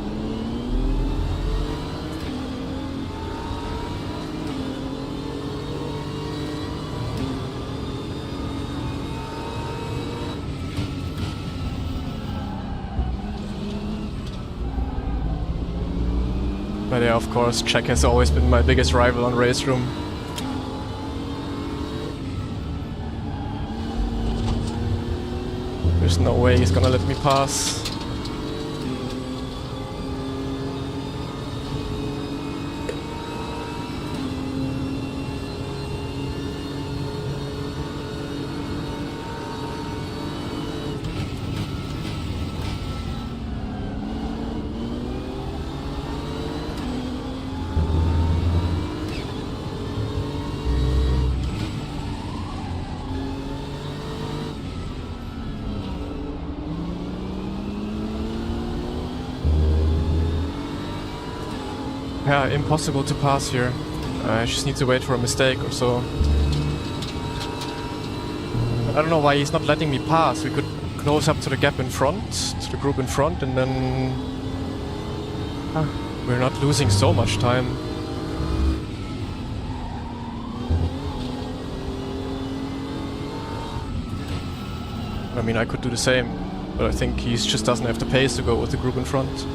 But yeah, of course, Czech has always been my biggest rival on Race Room. There's no way he's gonna let me pass. Yeah, impossible to pass here. I just need to wait for a mistake or so. I don't know why he's not letting me pass. We could close up to the gap in front, to the group in front, and then... We're not losing so much time. I mean, I could do the same, but I think he just doesn't have the pace to go with the group in front.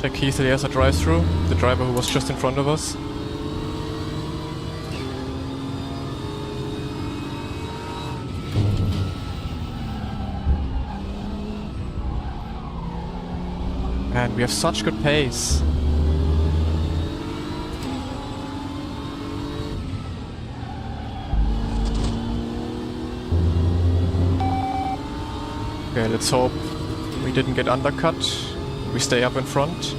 Check Keith as a drive-through, the driver who was just in front of us. Man, we have such good pace. Okay, let's hope we didn't get undercut. We stay up in front.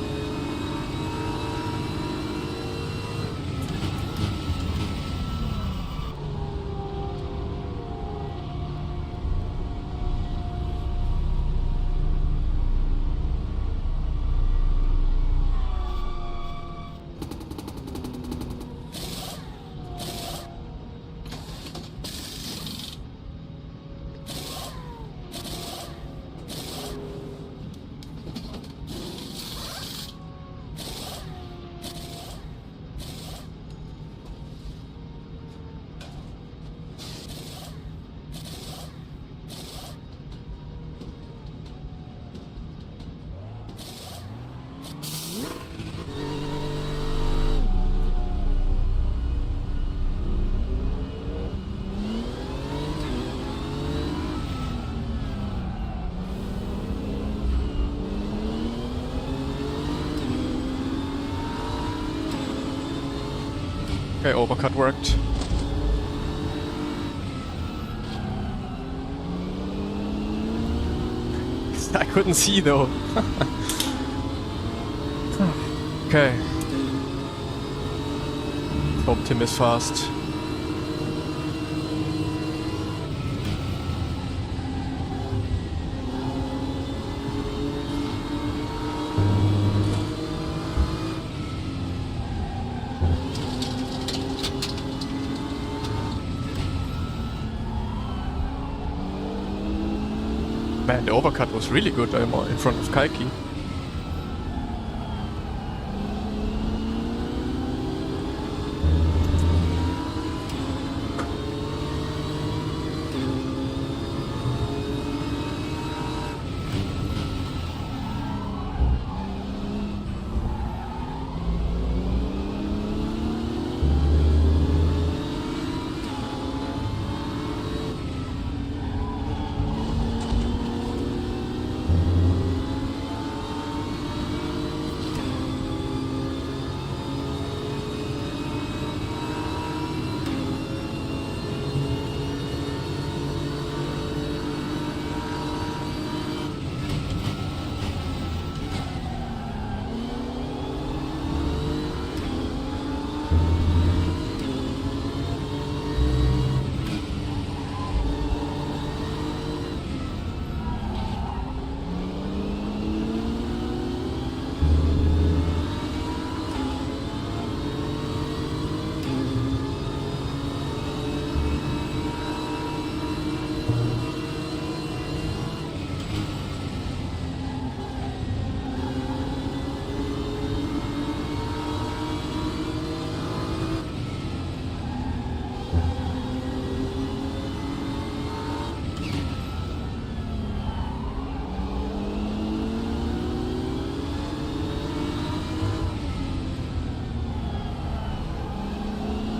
Okay, overcut worked. I couldn't see though. Okay. Hope Tim is fast. Man, the overcut was really good. I'm in front of Kaiki.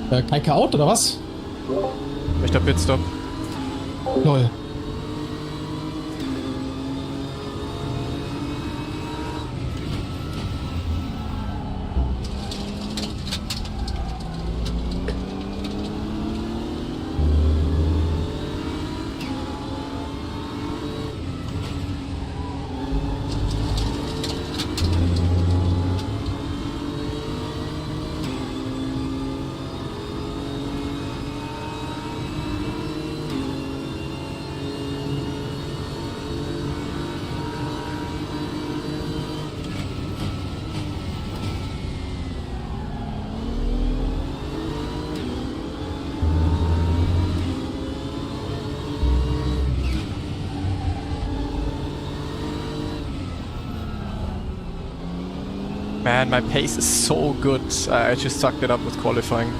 Kaika out oder was? Echter Pitstop. Lol. Man, my pace is so good. I just sucked it up with qualifying.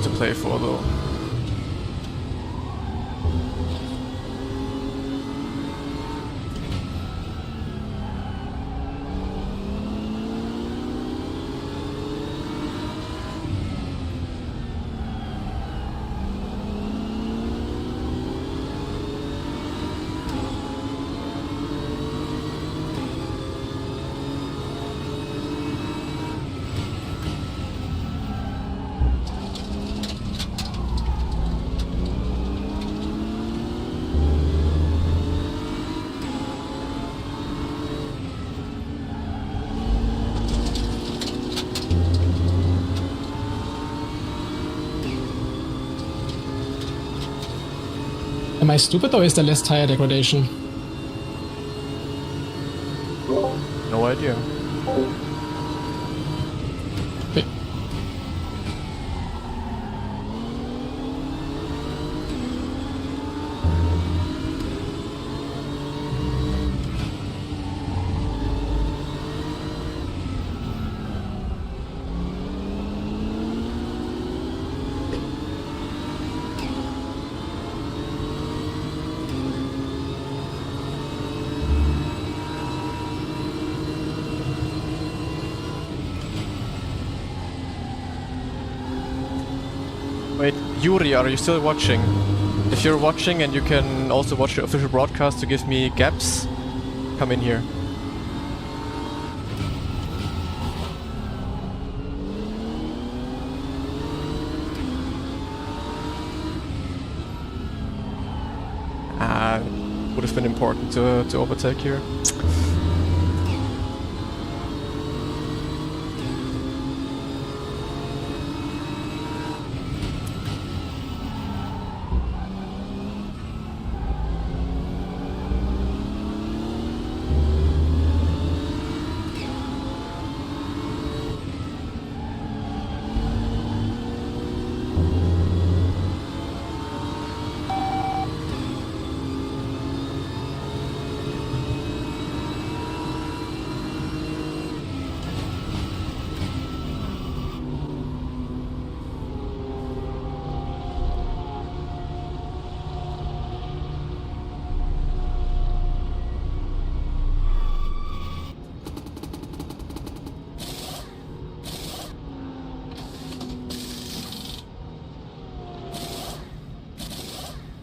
to play for though. Am I stupid or is there less tire degradation? No idea. Okay. Wait, Yuri, are you still watching? If you're watching and you can also watch the official broadcast to give me gaps, come in here. Would have been important to overtake here.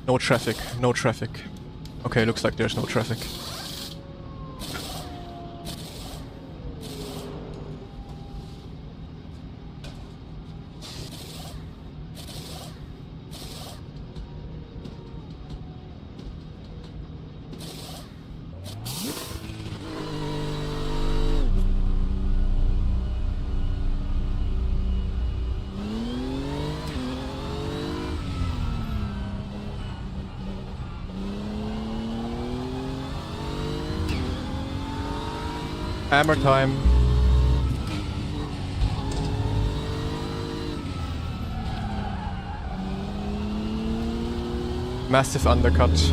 No traffic, no traffic. Okay, looks like there's no traffic. Hammer time. Massive undercut.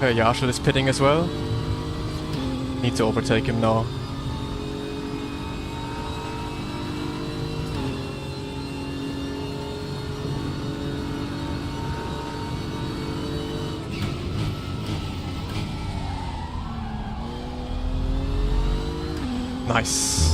Okay, Yashil is pitting as well. Need to overtake him now. Nice.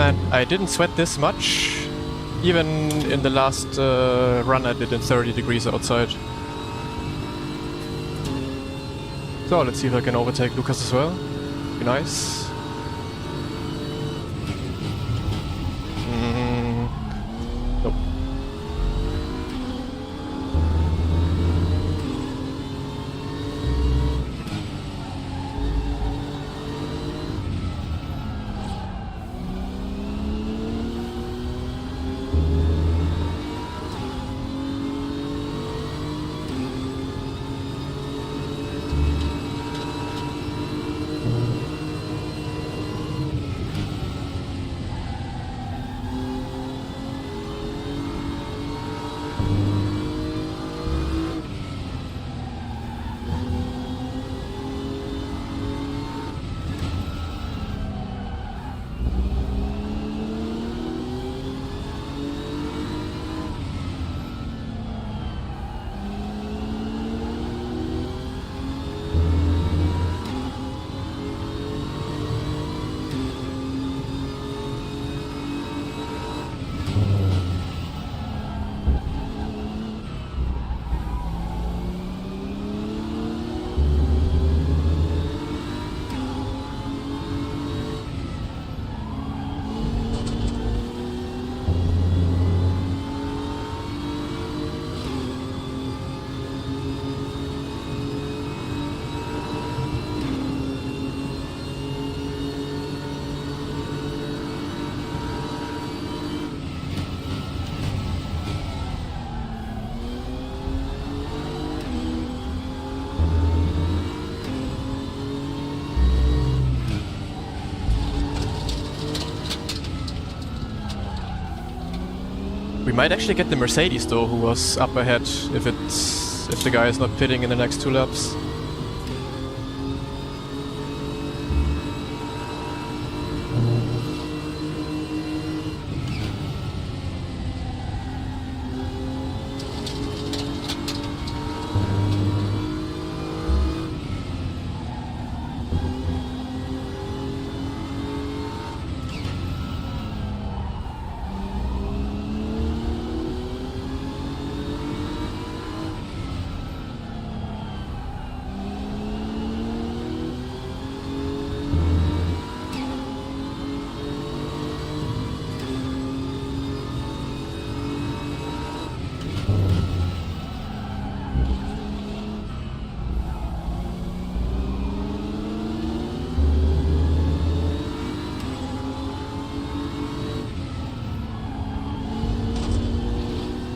Man, I didn't sweat this much. Even in the last run I did in 30 degrees outside. So let's see if I can overtake Lucas as well. Be nice. Nope. We might actually get the Mercedes though, who was up ahead if the guy is not pitting in the next 2 laps.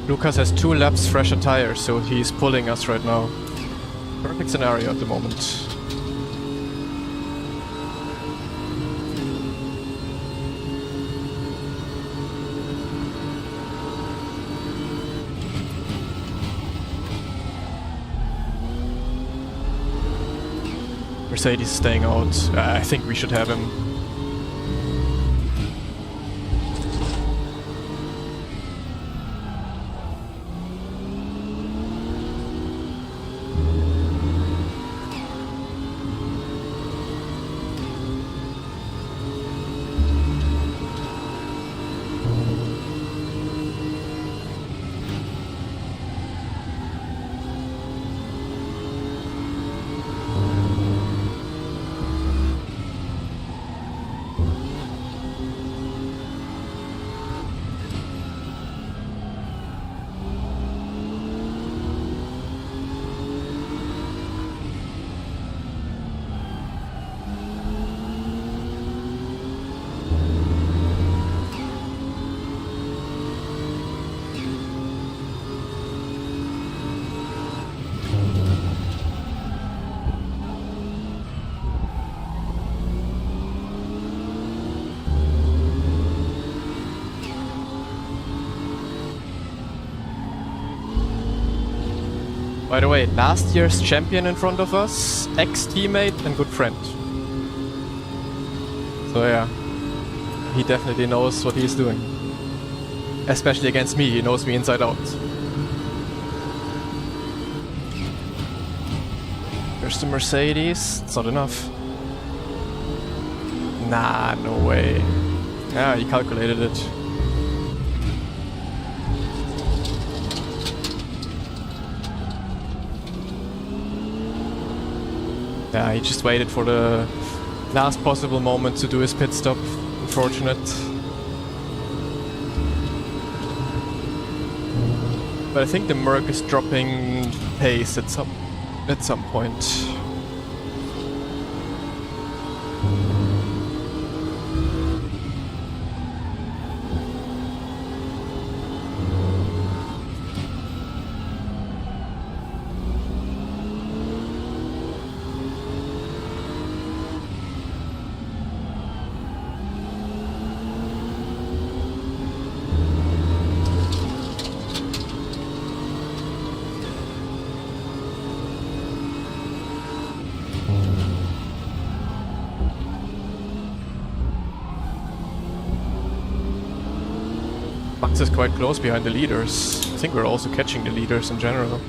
Lucas has 2 laps fresher tires, so he's pulling us right now. Perfect scenario at the moment. Mercedes is staying out. I think we should have him. By the way, last year's champion in front of us, ex-teammate and good friend. So yeah, he definitely knows what he's doing. Especially against me, he knows me inside out. There's the Mercedes, it's not enough. Nah, no way. Yeah, he calculated it. Yeah, he just waited for the last possible moment to do his pit stop. Unfortunate. But I think the Merc is dropping pace at some point. Max is quite close behind the leaders. I think we're also catching the leaders in general.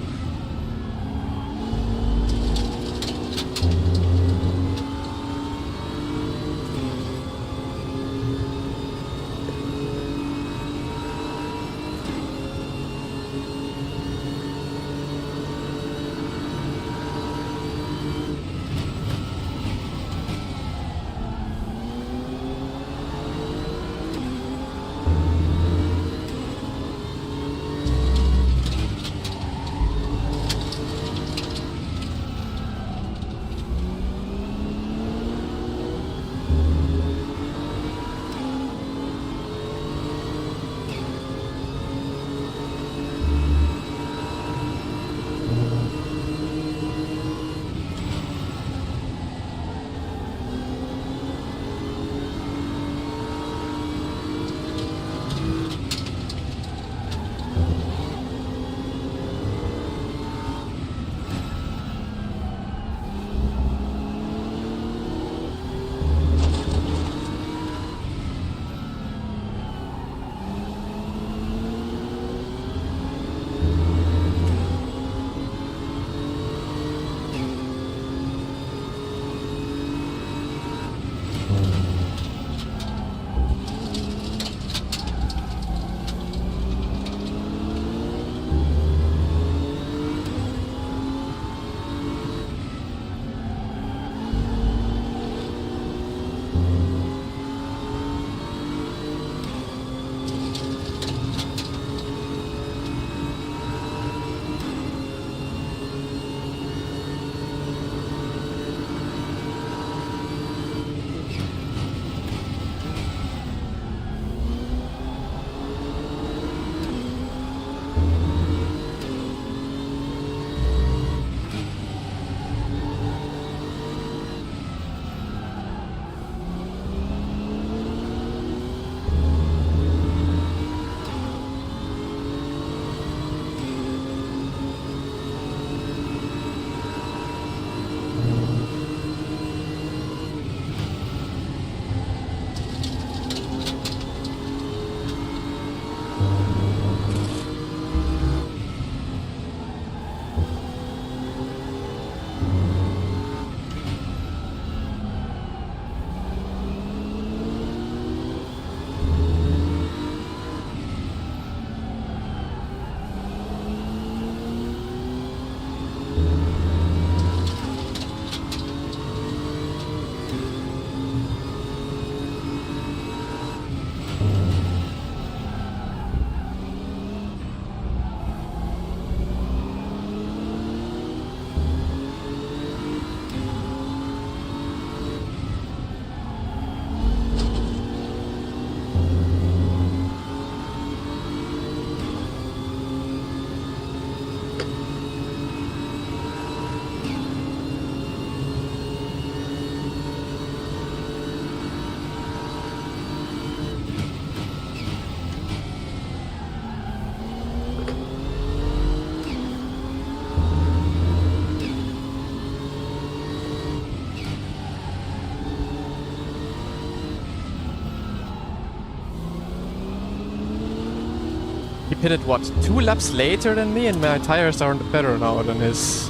He pitted, what, 2 laps later than me, and my tires aren't better now than his.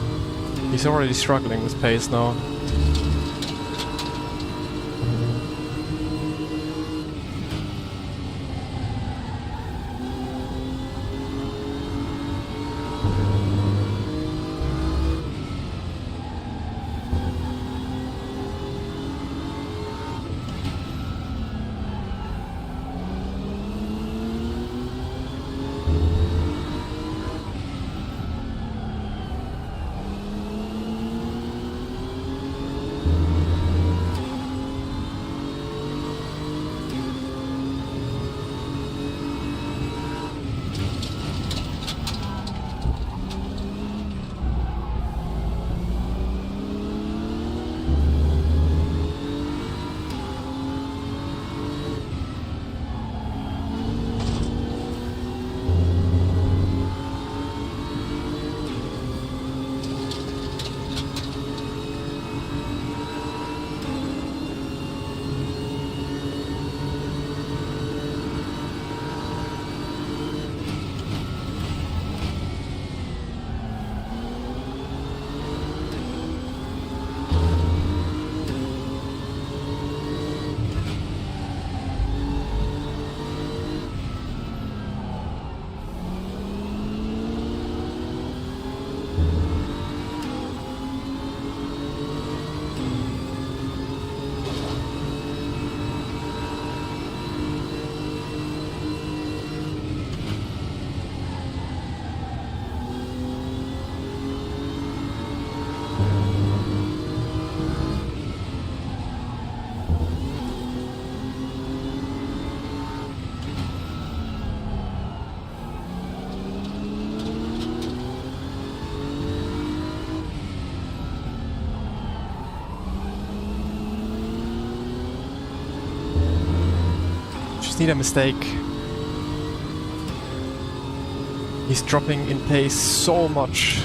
He's already struggling with pace now. just need a mistake. He's dropping in pace so much.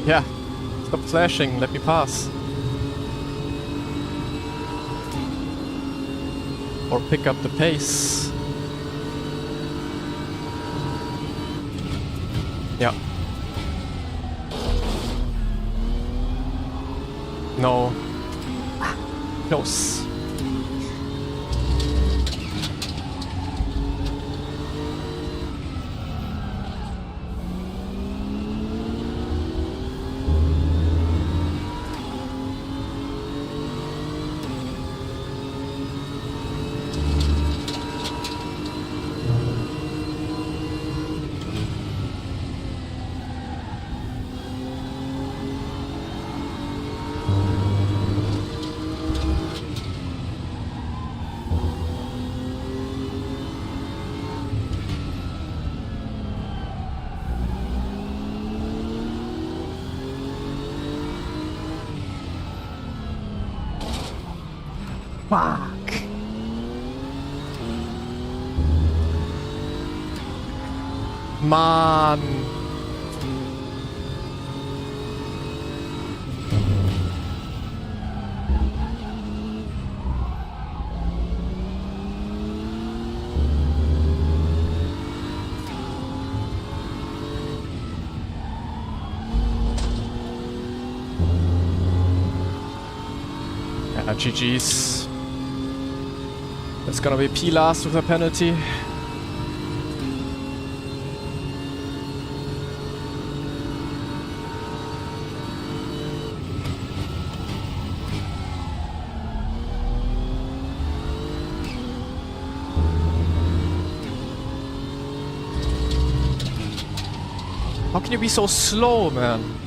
Yeah, stop flashing, let me pass. Or pick up the pace. Yeah. No. Close. Fuck. Man. Yeah, GG's. It's gonna be P last with a penalty. How can you be so slow, man?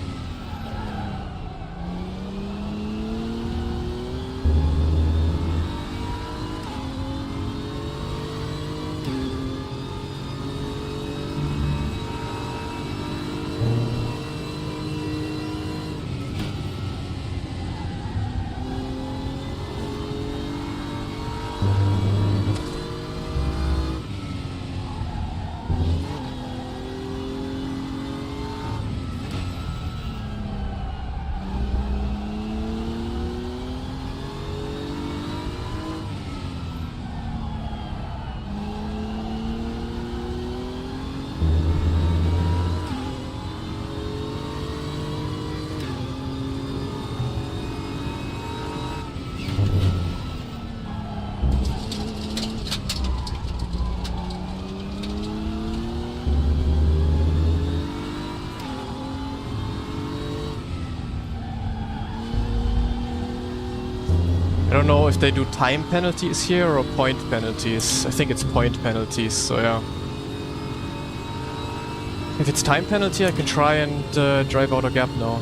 don't know if they do time penalties here or point penalties. I think it's point penalties, so yeah. If it's time penalty, I can try and drive out a gap now.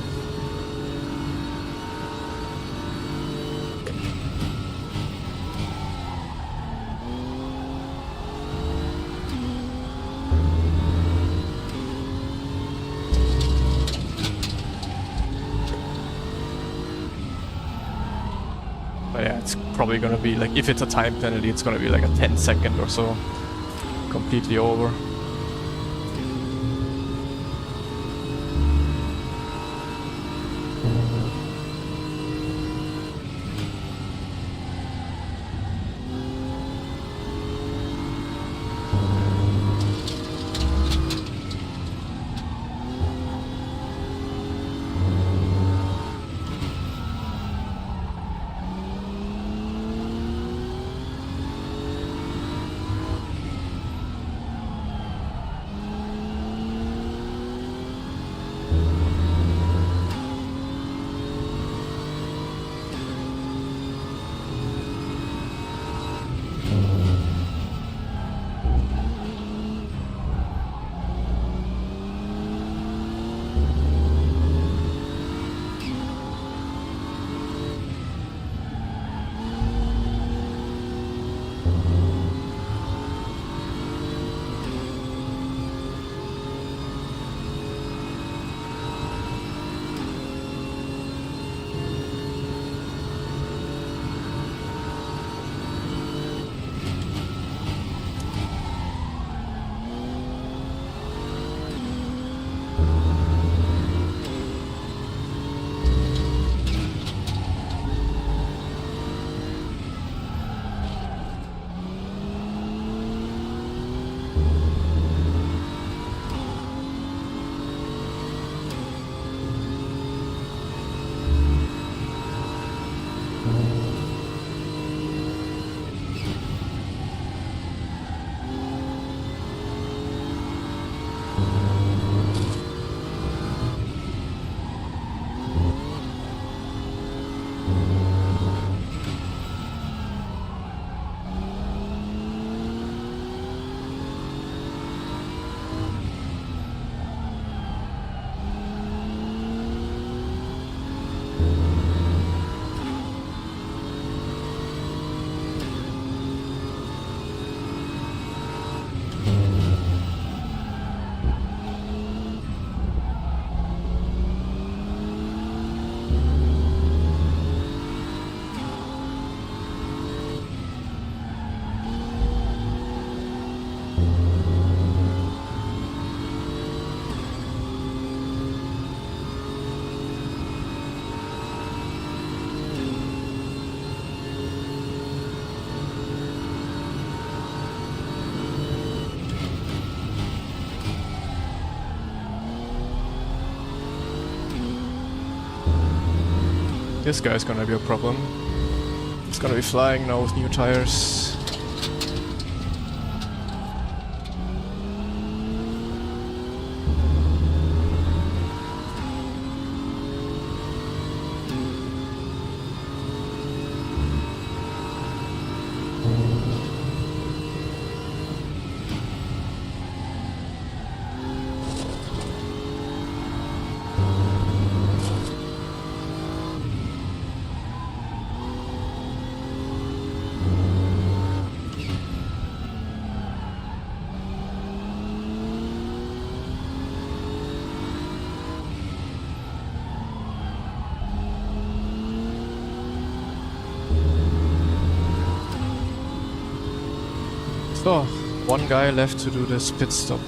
But yeah, it's probably gonna be like, if it's a time penalty, it's gonna be like a 10-second or so. Completely over. This guy's gonna be a problem. It's gonna be flying now with new tires. So, one guy left to do this pit stop.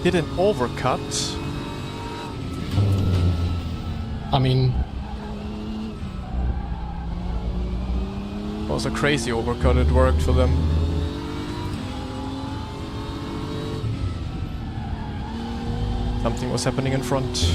hit an overcut. I mean, It was a crazy overcut, it worked for them. Something was happening in front.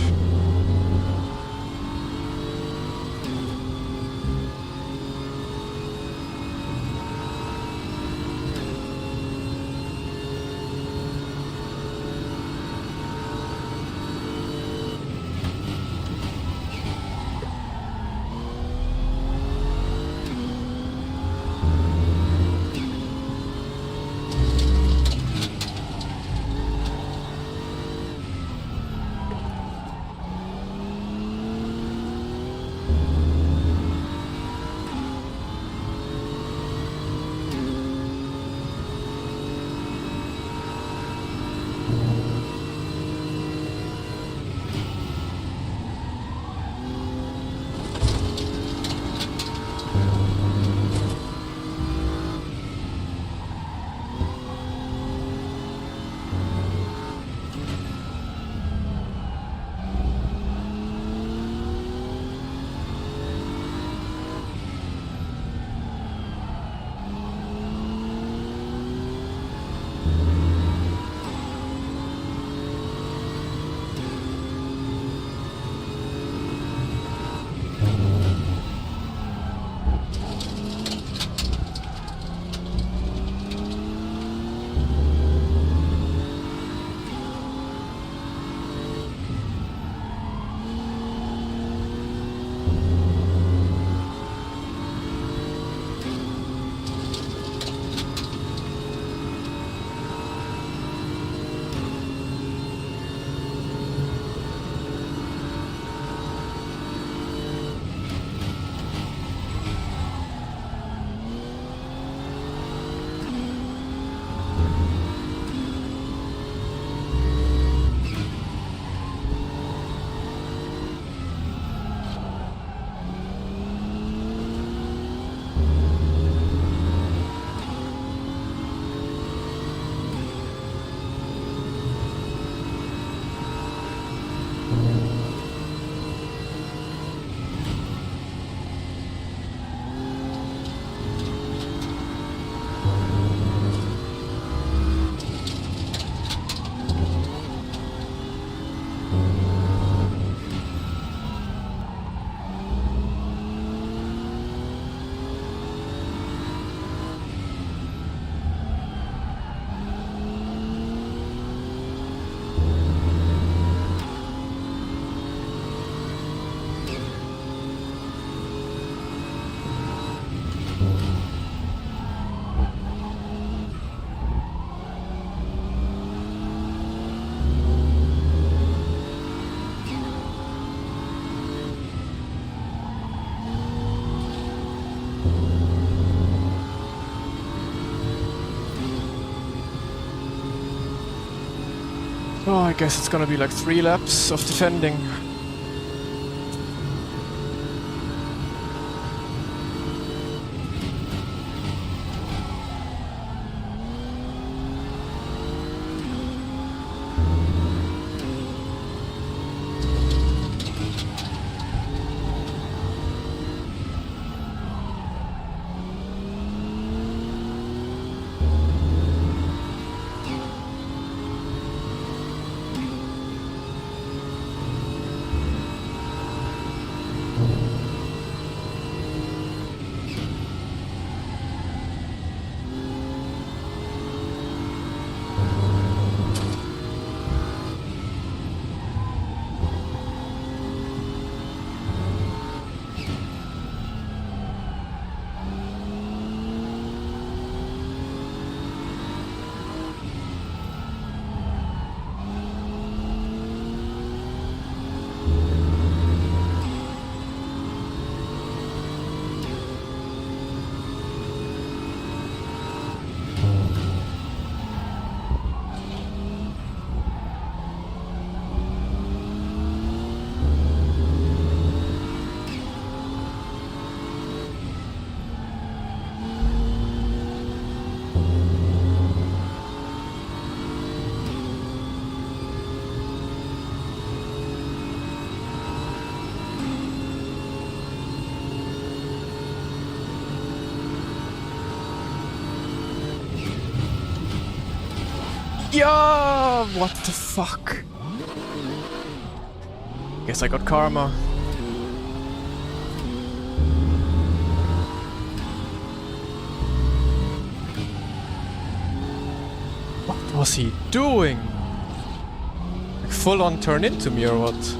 Oh, I guess it's gonna be like 3 laps of defending. Yeah! What the fuck? Guess I got karma. What was he doing? Like full on turn into me or what?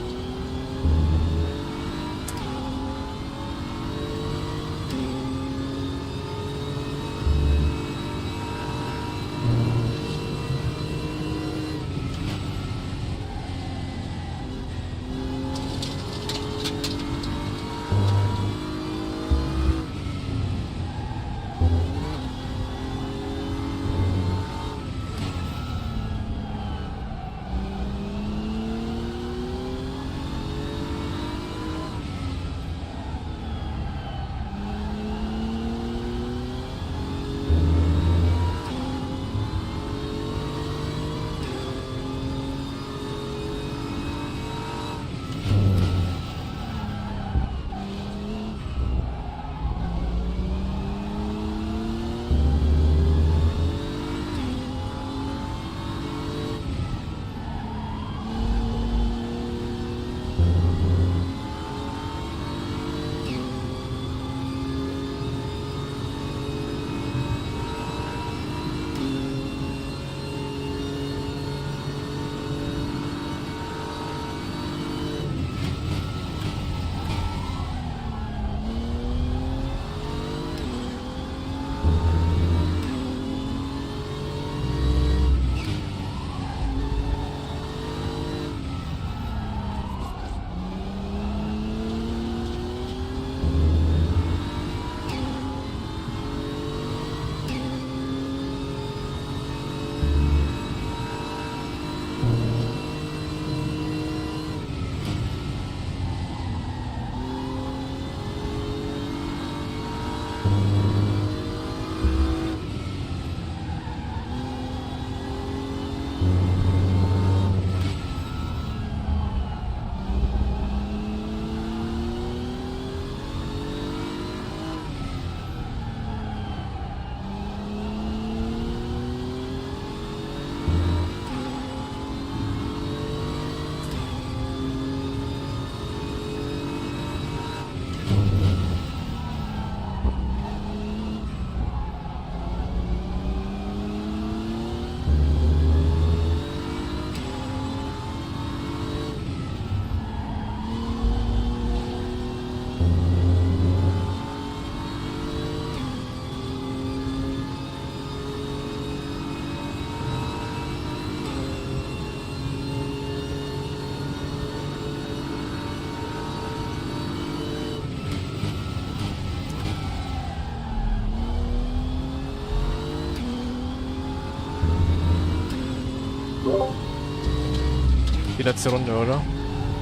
Die letzte Runde, oder?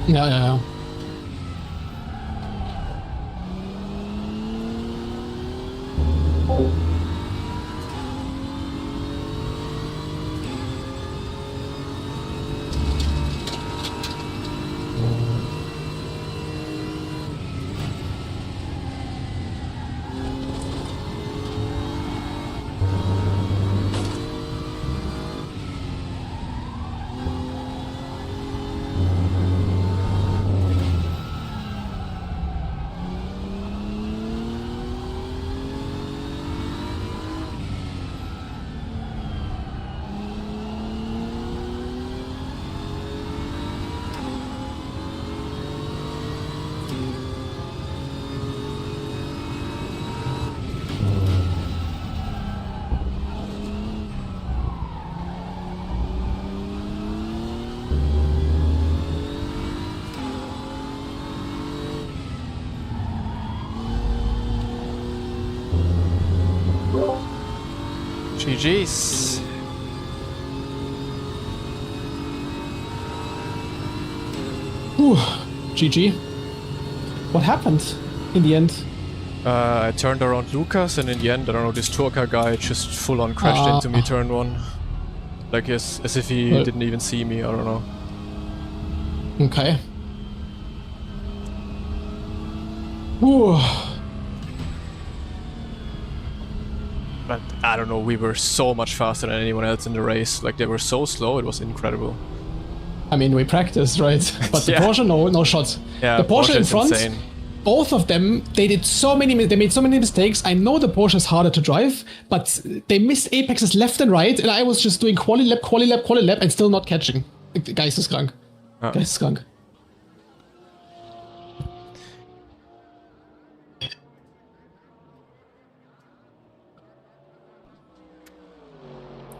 Ja, ja, ja. GG's. Whew. GG. What happened in the end? I turned around Lucas, and in the end, I don't know, this Turka guy just full on crashed into me turn one. Like as if he didn't even see me, I don't know. Okay. Whew. But I don't know, we were so much faster than anyone else in the race. Like, they were so slow, it was incredible. I mean, we practiced, right? But the Yeah. Porsche, no shot. Yeah, The Porsche in is front, insane. both of them, they made so many mistakes. I know the Porsche is harder to drive, but they missed apexes left and right, and I was just doing quali lap, and still not catching. Geisteskrank. Ah. Geisteskrank.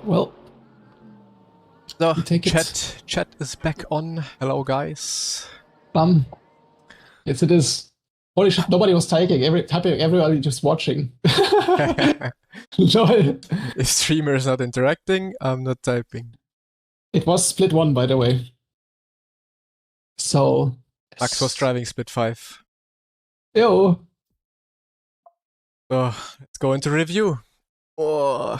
Well, So, you take it. chat is back on. Hello, guys. Bam. Yes, it is. Holy shit, nobody was typing. Everybody just watching. Lol. If streamer is not interacting, I'm not typing. It was split 1, by the way. So. Max was driving split 5. Yo. So, let's go into review. Oh,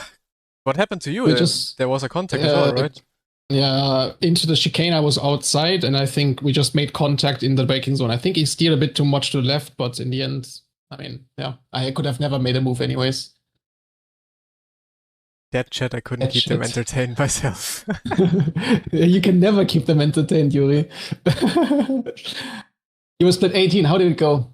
what happened to you? We just- there was a contact as well, right? Yeah, into the chicane, I was outside, and I think we just made contact in the braking zone. I think he steered a bit too much to the left, but in the end, I mean, yeah, I could have never made a move anyways. That chat, I couldn't That keep them shit. entertained myself. You can never keep them entertained, Yuri. You were split 18. How did it go?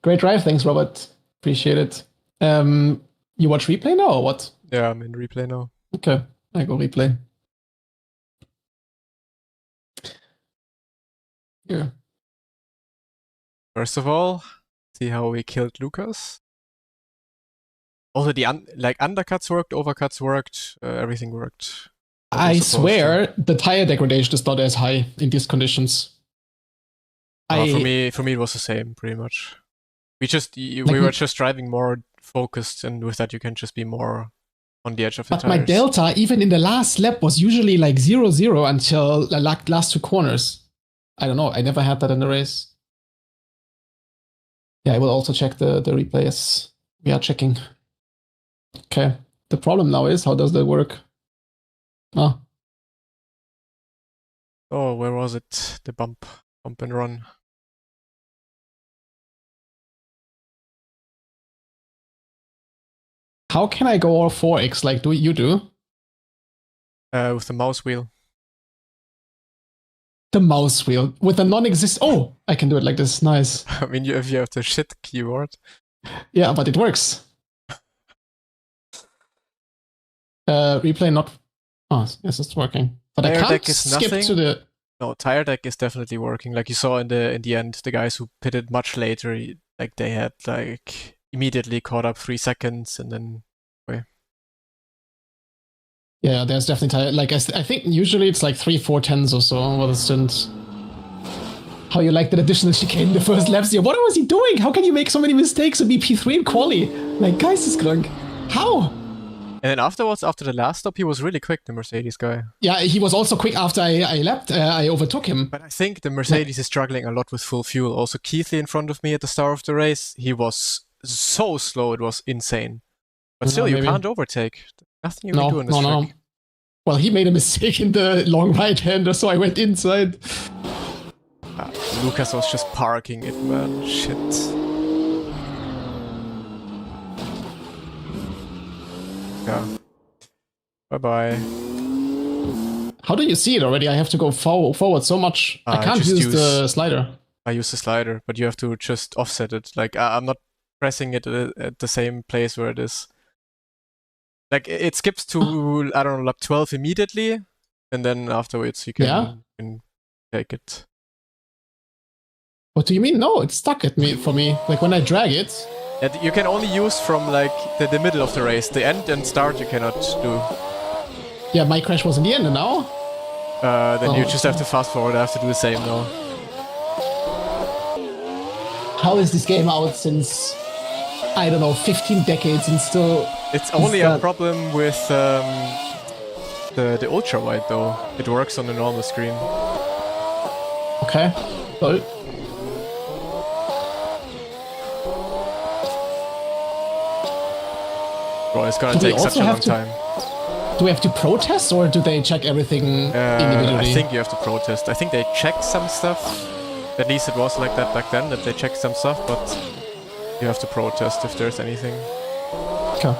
Great drive. Thanks, Robert. Appreciate it. You watch replay now or what? Yeah, I'm in replay now. Okay, I go replay. Yeah. First of all, see how we killed Lucas. Also, the undercuts worked, overcuts worked, everything worked. I swear the tire degradation is not as high in these conditions. For me, it was the same, pretty much. We were just driving more focused, and with that, you can just be more on the edge of the But tires. my delta, even in the last lap, was usually like 0-0 until the last 2 corners. I don't know. I never had that in the race. Yeah, I will also check the replays. We are checking. Okay. The problem now is, how does that work? Ah, Oh, where was it? The bump and run. how can I go all 4x like you do? With the mouse wheel. The mouse wheel with a non-exist. Oh, I can do it like this. Nice. I mean, if you have the shit keyboard. Yeah, but it works. Replay not. Oh, yes, it's working. But Tire I can't deck is skip nothing. to the. No, tire deck is definitely working. Like you saw in the end, the guys who pitted much later, they had like immediately caught up 3 seconds, and then Yeah, there's definitely tire. Like I think usually it's like 3-4 tenths or so over the stint. How you like that additional chicane in the first laps here? What was he doing? How can you make so many mistakes and be P3 in quali? Like, geisteskrank. How? And then afterwards, after the last stop, he was really quick, the Mercedes guy. Yeah, he was also quick after I overtook him. But I think the Mercedes is struggling a lot with full fuel. Also, Keithley in front of me at the start of the race, he was so slow, it was insane. But still, you maybe. can't overtake. Nothing you can do in this No. track. Well, he made a mistake in the long right-hander, so I went inside. Lucas was just parking it, man. Shit. Yeah. Bye-bye. How do you see it already? I have to go forward so much. I can't just use the slider. I use the slider, but you have to just offset it. Like, I'm not pressing it at the same place where it is. Like, it skips to, I don't know, lap 12 immediately, and then afterwards you can take it. What do you mean? No, it's stuck at me for me. Like, when I drag it... Yeah, you can only use from, like, the middle of the race. The end and start you cannot do. Yeah, my crash was in the end, and now? Then you just have to fast forward. I have to do the same now. How is this game out since, I don't know, 15 decades and still... It's only a problem with the ultra wide though. It works on the normal screen. Okay. Well, Bro, it's gonna take such a long time. do we have to protest, or do they check everything individually? I think you have to protest. I think they check some stuff. At least it was like that back then, that they checked some stuff, but you have to protest if there's anything. Okay.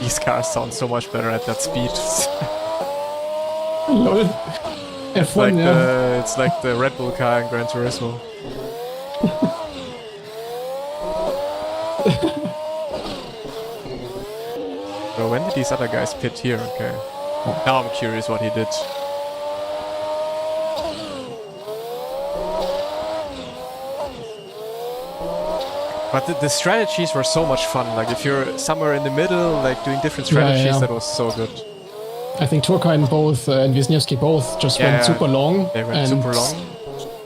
These cars sound so much better at that speed. Lol. F1, yeah. It's like the Red Bull car in Gran Turismo. So when did these other guys pit here? Okay. Now I'm curious what he did. But the strategies were so much fun. Like if you're somewhere in the middle, like doing different strategies, that was so good. I think Turka and Wisniewski both just went super long. They went super long.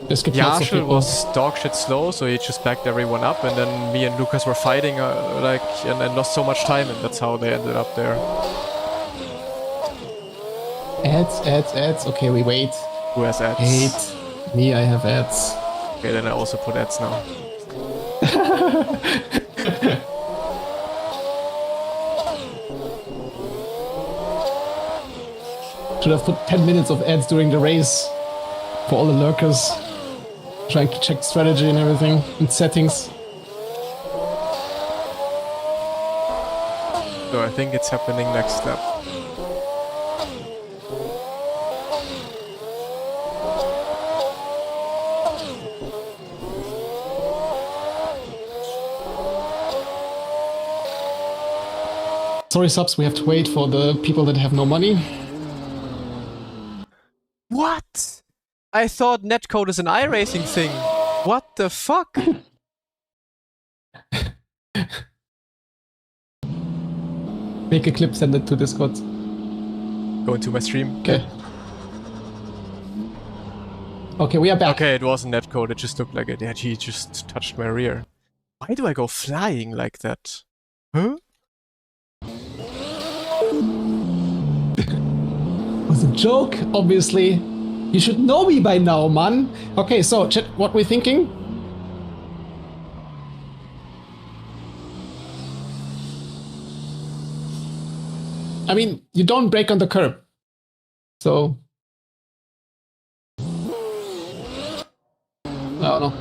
Yarshel was dog shit slow, so he just backed everyone up, and then me and Lucas were fighting and lost so much time, and that's how they ended up there. Ads. Okay, we wait. Who has ads? Wait. Me, I have ads. Okay, then I also put ads now. Should have put 10 minutes of ads during the race for all the lurkers. Trying to check strategy and everything and settings. So I think it's happening next step. Sorry subs, we have to wait for the people that have no money. What? I thought netcode is an iRacing thing. What the fuck? Make a clip, send it to Discord. Go into my stream. Okay. Okay, we are back. Okay, it wasn't netcode, it just looked like it. Yeah, he just touched my rear. Why do I go flying like that? Huh? It was a joke, obviously. You should know me by now, man. Okay, so, chat, what we thinking? I mean, you don't brake on the curb. So... I don't know.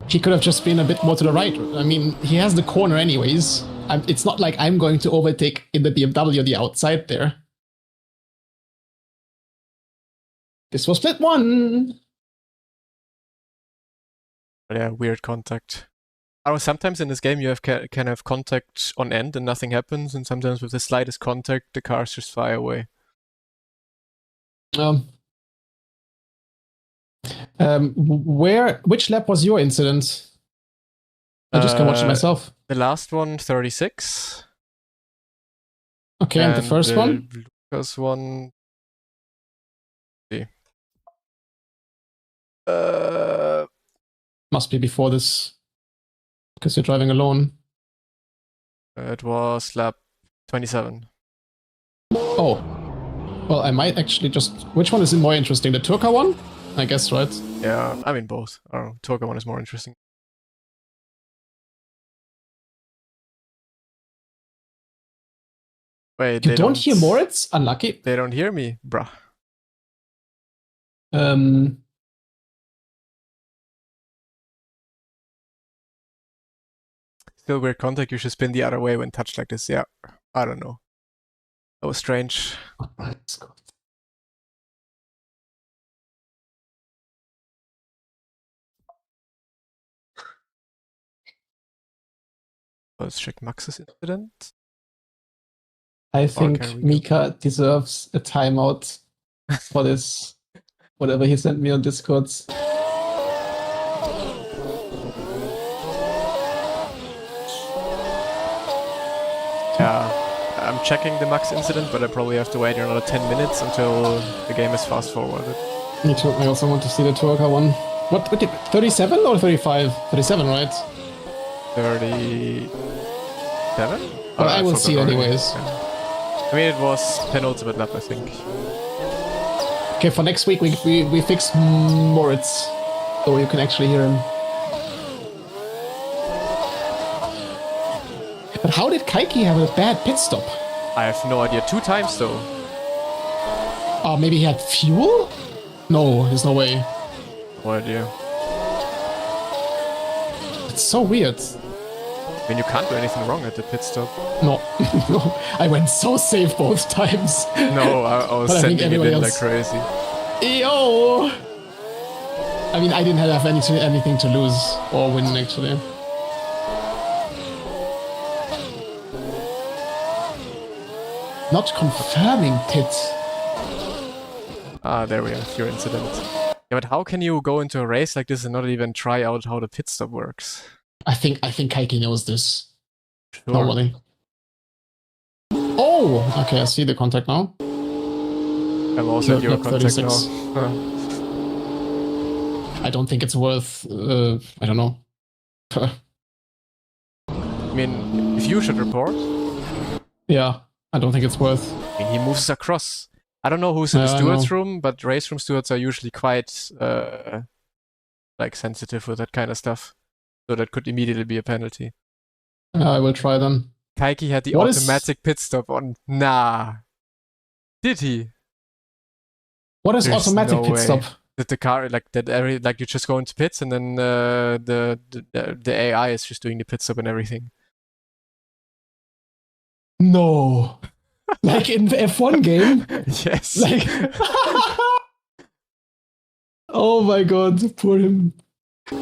He could have just been a bit more to the right. I mean, he has the corner anyways. It's not like I'm going to overtake in the BMW the outside there. This was split one. Yeah, weird contact. Oh, sometimes in this game you can have contact on end and nothing happens, and sometimes with the slightest contact the cars just fly away. Which lap was your incident? I just can watch it myself. The last one, 36. Okay, and the first one? Lucas one. Must be before this, because you're driving alone. It was lap 27. Oh. Well, I might actually just... Which one is more interesting? The Turka one? I guess, right? Yeah, I mean both. Oh, Turka one is more interesting. Wait, you don't hear Moritz? Unlucky. They don't hear me, bruh. Still weird contact, you should spin the other way when touched like this. Yeah, I don't know. That was strange. Let's check Max's incident. I think Mika deserves a timeout for this. Whatever he sent me on Discord. Yeah, I'm checking the Max incident, but I probably have to wait another 10 minutes until the game is fast forwarded. Me too. I also want to see the Turka one. What did 37 or 35? 37, right? 37? Well, I will see anyways. Yeah. I mean, it was penultimate lap, I think. Okay, for next week we fix Moritz, so you can actually hear him. But how did Kaiki have a bad pit stop? I have no idea. 2 times though. Oh, maybe he had fuel? No, there's no way. No idea. It's so weird. I mean, you can't do anything wrong at the pit stop. No, no, I went so safe both times. No, I was But I think sending it in everybody like else- crazy. Yo! I mean, I didn't have anything to lose or win, actually. Not confirming pit. Ah, there we are, your incident. Yeah, but how can you go into a race like this and not even try out how the pit stop works? I think Kaiki knows this. Sure. Normally. Oh! Okay, I see the contact now. I'm also at your Lap contact 36. now. I don't think it's worth, I don't know. I mean, if you should report, Yeah, I don't think it's worth. I mean, he moves across. I don't know who's in the Yeah, I stewards know. room, but race room stewards are usually quite like sensitive with that kind of stuff. So that could immediately be a penalty. I will try then. Kaiki had the What is- automatic pit stop on. Nah. Did he? What is There's automatic no pit way. stop? That the car like that like you just go into pits and then the AI is just doing the pit stop and everything. No. Like in the F1 game? Yes. Like. Oh my god, poor him.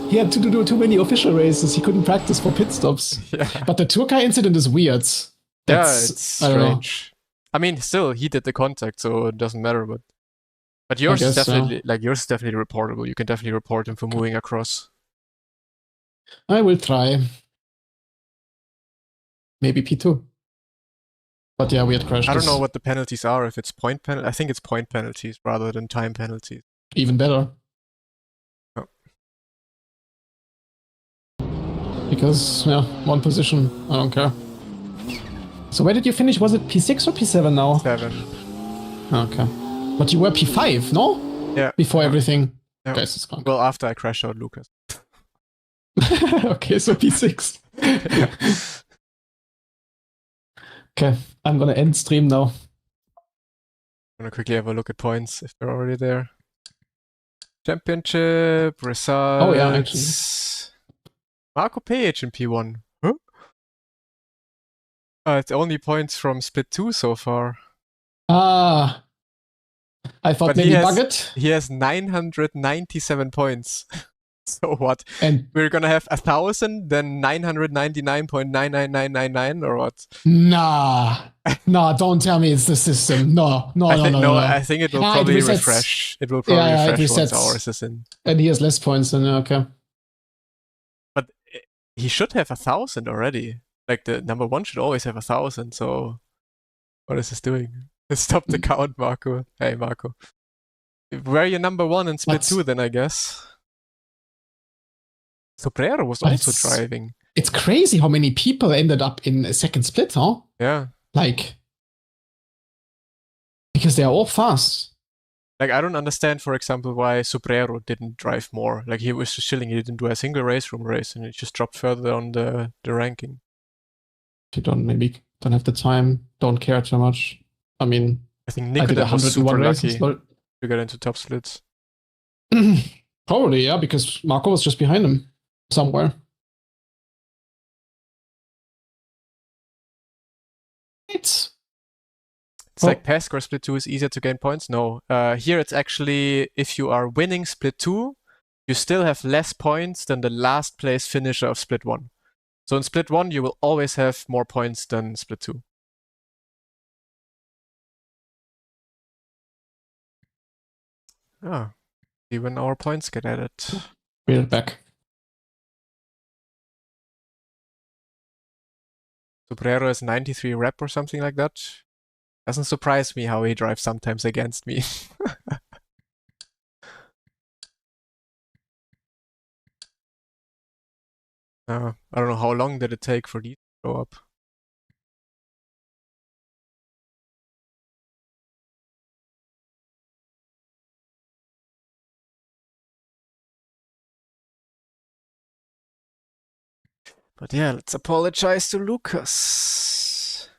He had to do too many official races. He couldn't practice for pit stops. Yeah. But the Turkai incident is weird. That's, It's I don't know. strange. I mean, still he did the contact, so it doesn't matter. But yours is guess so. definitely yours is definitely reportable. You can definitely report him for moving across. I will try. Maybe P2. But yeah, we had crashed. I don't know what the penalties are. If it's point penalty, I think it's point penalties rather than time penalties. Even better. Oh. Because, yeah, one position. I don't care. So where did you finish? Was it P6 or P7 now? 7. Okay. But you were P5, no? Yeah. Before everything. Yeah. Okay, so it's gone. Well, after I crashed out Lucas. Okay, so P6. Okay, I'm gonna end stream now. I'm gonna quickly have a look at points if they're already there. Championship results. Oh yeah, actually. Marco Page in P1. Huh? It's only points from split 2 so far. Ah. I thought But maybe he has- Bucket. He has 997 points. So what? And We're gonna have 1,000, then 999.99999 or what? nah. Nah, don't tell me it's the system. No, no, I no, think no, no. I think it will Ah, it probably resets. refresh. It will probably Yeah, it refresh once resets. ours is in. And he has less points than okay. But he should have 1,000 already. Like the number 1 should always have 1,000. So what is this doing? Stop the count, Marco. Hey, Marco. Were you number 1 in split But- 2 then, I guess? Sobrero was But also it's- driving. It's crazy how many people ended up in a second split, huh? Yeah. Like, because they are all fast. Like, I don't understand, for example, why Sobrero didn't drive more. Like, he was just chilling. He didn't do a single race room race, and he just dropped further on the ranking. You don't have the time, don't care too much. I mean, I think I did Nikodem was 101 super races. lucky to get into top splits. Probably, yeah, because Marco was just behind him somewhere. It's Like PESC or split 2 is easier to gain points. No, here it's actually, if you are winning split 2, you still have less points than the last place finisher of split 1. So in split 1, you will always have more points than split 2. Ah, see when our points get added. we're back. Sobrero is 93 rep or something like that. Doesn't surprise me how he drives sometimes against me. I don't know how long did it take for these to go up. But yeah, let's apologize to Lucas.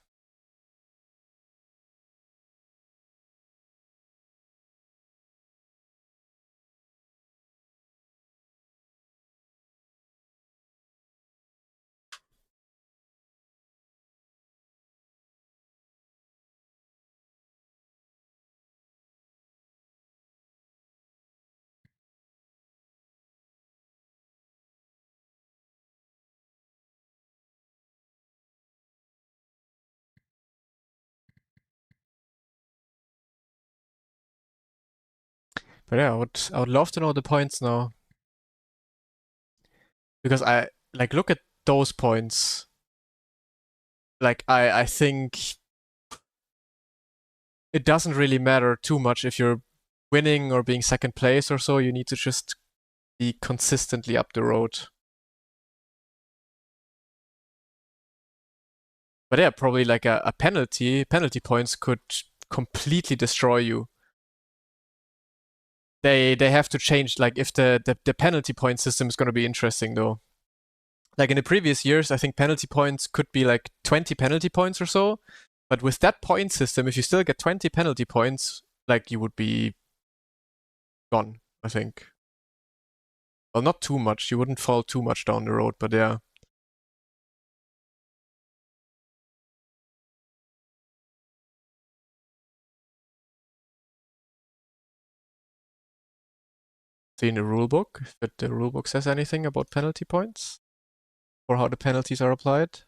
But yeah, I would love to know the points now. Because I like look at those points. Like I think it doesn't really matter too much if you're winning or being second place or so. You need to just be consistently up the road. But yeah, probably like a penalty points could completely destroy you. They have to change, like if the penalty point system is going to be interesting though. Like in the previous years, I think penalty points could be like 20 penalty points or so. But with that point system, if you still get 20 penalty points, like you would be gone, I think. Well, not too much. You wouldn't fall too much down the road, but yeah. See in the rulebook, if the rulebook says anything about penalty points or how the penalties are applied.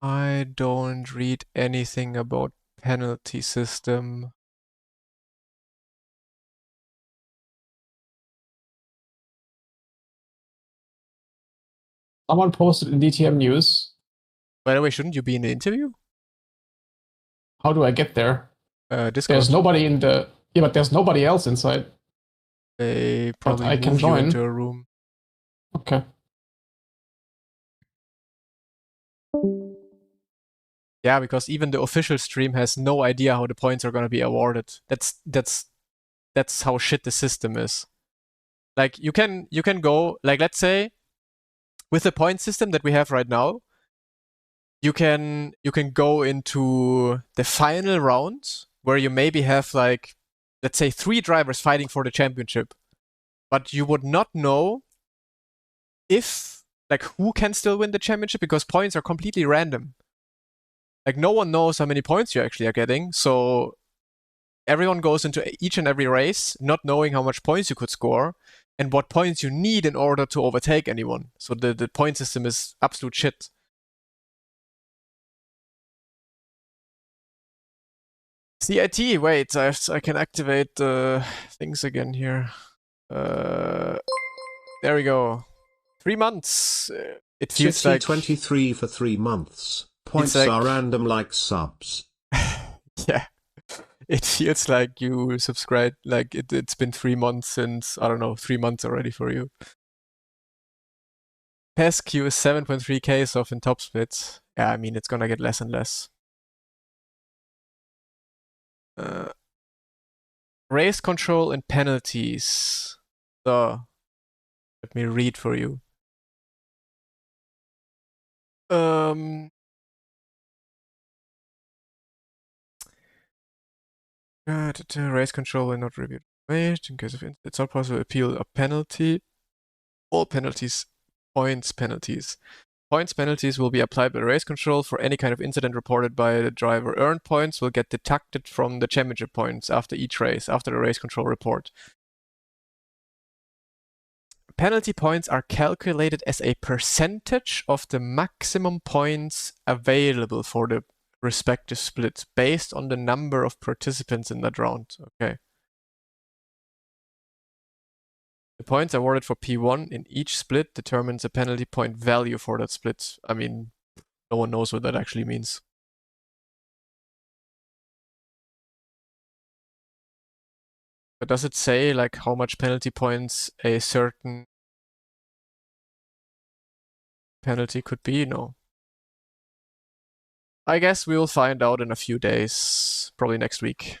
I don't read anything about penalty system. Someone posted in DTM news. By the way, shouldn't you be in the interview? How do I get there? Discord. There's nobody in the... Yeah, but there's nobody else inside. They probably I can move you join. into a room. Okay. Yeah, because even the official stream has no idea how the points are going to be awarded. That's how shit the system is. Like you can go, like let's say with the point system that we have right now, you can go into the final round where you maybe have like, let's say 3 drivers fighting for the championship. But you would not know if, like, who can still win the championship because points are completely random. Like, no one knows how many points you actually are getting, so everyone goes into each and every race not knowing how much points you could score and what points you need in order to overtake anyone. So the point system is absolute shit. CIT, wait, I can activate the things again here. There we go. 3 months. It feels City like 23 for 3 months. Points like... are random like subs. Yeah. It feels like you subscribed, like it's been 3 months since, I don't know, 3 months already for you. PESQ is 7.3k soft in top splits. Yeah, I mean, it's gonna get less and less. Race control and penalties. So, let me read for you. Race control will not review. Wait, in case of it's not possible to appeal a penalty. All penalties, points penalties. Points penalties will be applied by race control for any kind of incident reported by the driver. Earned points will get deducted from the championship points after each race, after the race control report. Penalty points are calculated as a percentage of the maximum points available for the respective split based on the number of participants in that round. Okay. The points awarded for P1 in each split determines the penalty point value for that split. I mean, no one knows what that actually means. But does it say like how much penalty points a certain penalty could be? No. I guess we'll find out in a few days, probably next week.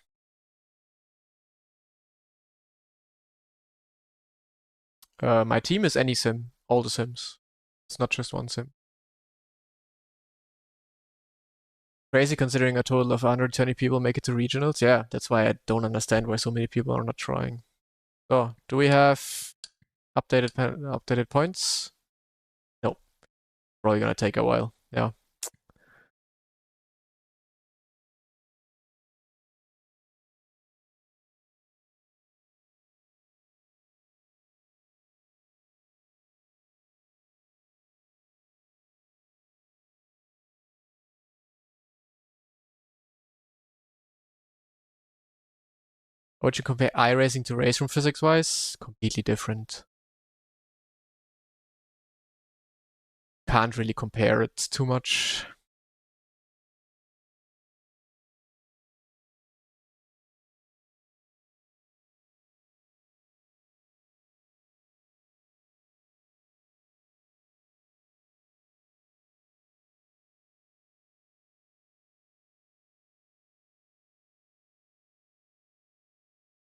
My team is any sim, all the sims. It's not just one sim. Crazy considering a total of 120 people make it to regionals. Yeah, that's why I don't understand why so many people are not trying. So, do we have updated points? No. Probably gonna take a while. Yeah. Would you compare iRacing to race room physics-wise? Completely different. Can't really compare it too much.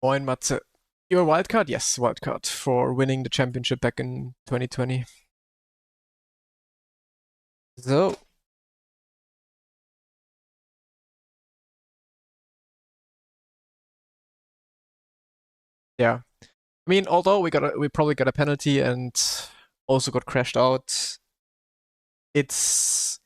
Moin Matze. Your wildcard? Yes, wildcard for winning the championship back in 2020. So, yeah. I mean, although we probably got a penalty and also got crashed out, it's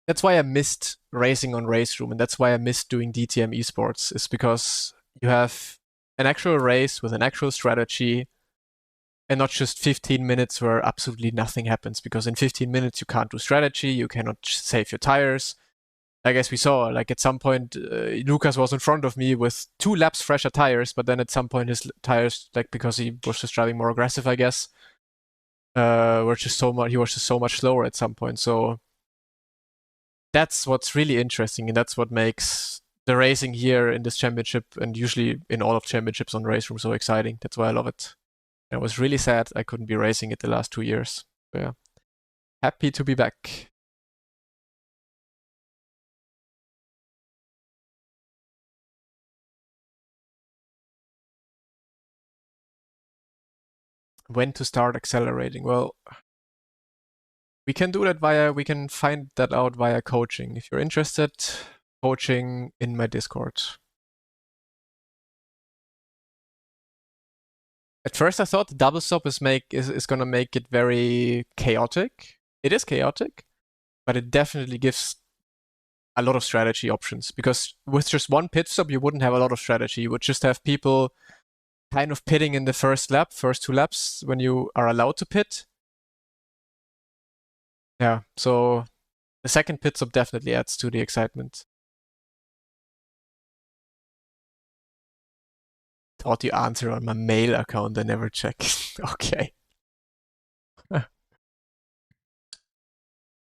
that's why I missed racing on race room, and that's why I missed doing DTM esports, is because you have an actual race with an actual strategy and not just 15 minutes where absolutely nothing happens, because in 15 minutes you can't do strategy, you cannot save your tires. I guess we saw, like at some point, Lucas was in front of me with 2 laps fresher tires, but then at some point his tires, like because he was just driving more aggressive, I guess, were just so much. He was just so much slower at some point. So that's what's really interesting, and that's what makes the racing here in this championship, and usually in all of championships on race room, so exciting. That's why I love it. I was really sad I couldn't be racing it the last 2 years. But yeah, happy to be back. When to start accelerating? Well, we can do that we can find that out via coaching. If you're interested, coaching in my Discord. At first I thought the double stop is gonna make it very chaotic. It is chaotic, but it definitely gives a lot of strategy options, because with just one pit stop you wouldn't have a lot of strategy. You would just have people kind of pitting in the first 2 laps when you are allowed to pit. Yeah, so the second pit stop definitely adds to the excitement. Thought you answer on my mail account, I never check. Okay.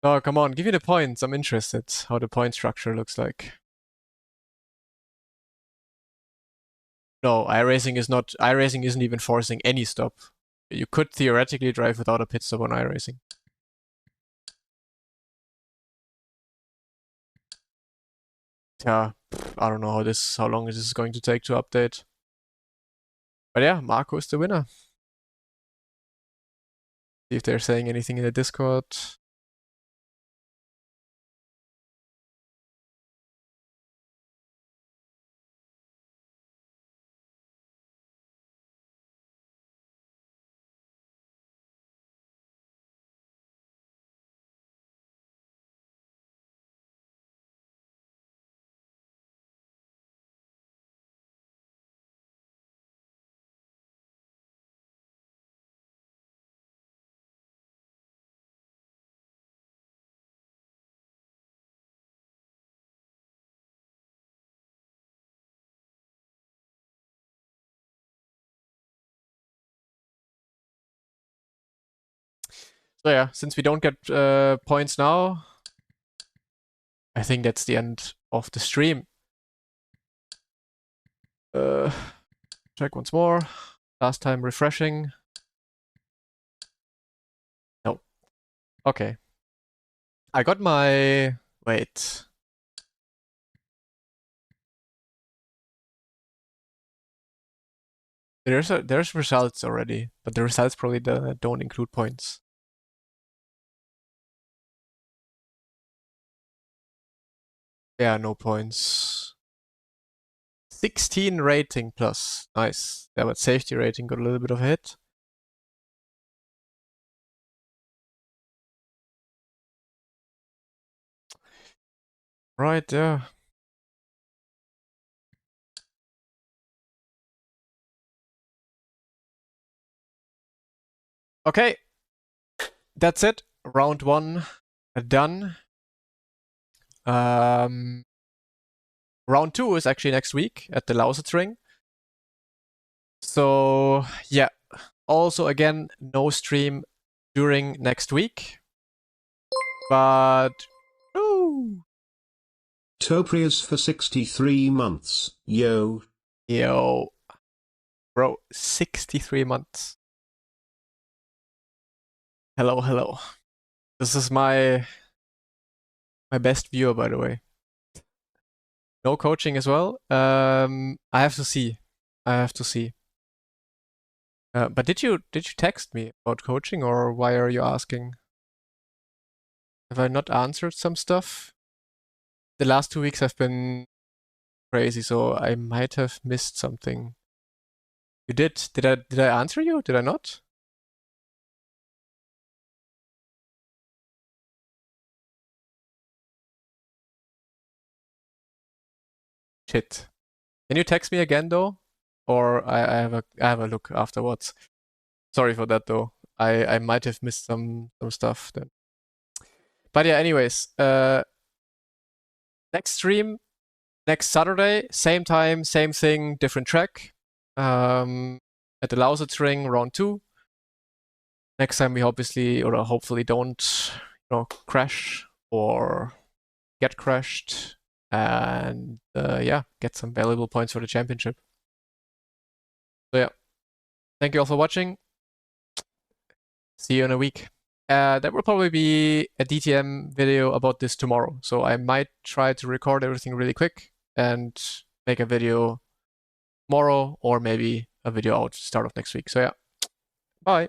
Oh, come on, give me the points. I'm interested how the point structure looks like. No, iRacing isn't even forcing any stop. You could theoretically drive without a pit stop on iRacing. Yeah, I don't know how long this is going to take to update. But yeah, Marco is the winner. See if they're saying anything in the Discord. So yeah, since we don't get points now, I think that's the end of the stream. Check once more. Last time refreshing. No. Okay. I got my... Wait. There's results already, but the results probably don't include points. Yeah, no points. 16 rating plus. Nice. Yeah, but safety rating got a little bit of a hit. Right, yeah. Okay. That's it. Round 1 done. Round 2 is actually next week at the Lausitz. So, yeah. Also, again, no stream during next week. But, ooh. Toprias for 63 months. Yo. Yo. Bro, 63 months. Hello, hello. This is my best viewer, by the way. No coaching as well. I have to see. But did you text me about coaching, or why are you asking? Have I not answered some stuff? The last 2 weeks have been crazy, so I might have missed something. You did? Did I answer you? Did I not? Shit. Can you text me again though? Or I have a look afterwards. Sorry for that though. I might have missed some stuff then. But yeah, anyways, next stream, next Saturday, same time, same thing, different track. At the Lausitz round 2. Next time we obviously or hopefully don't, crash or get crashed, and yeah, get some valuable points for the championship. So yeah, thank you all for watching. See you in a week. There will probably be a DTM video about this tomorrow, so I might try to record everything really quick and make a video tomorrow, or maybe a video out start of next week. So yeah, bye.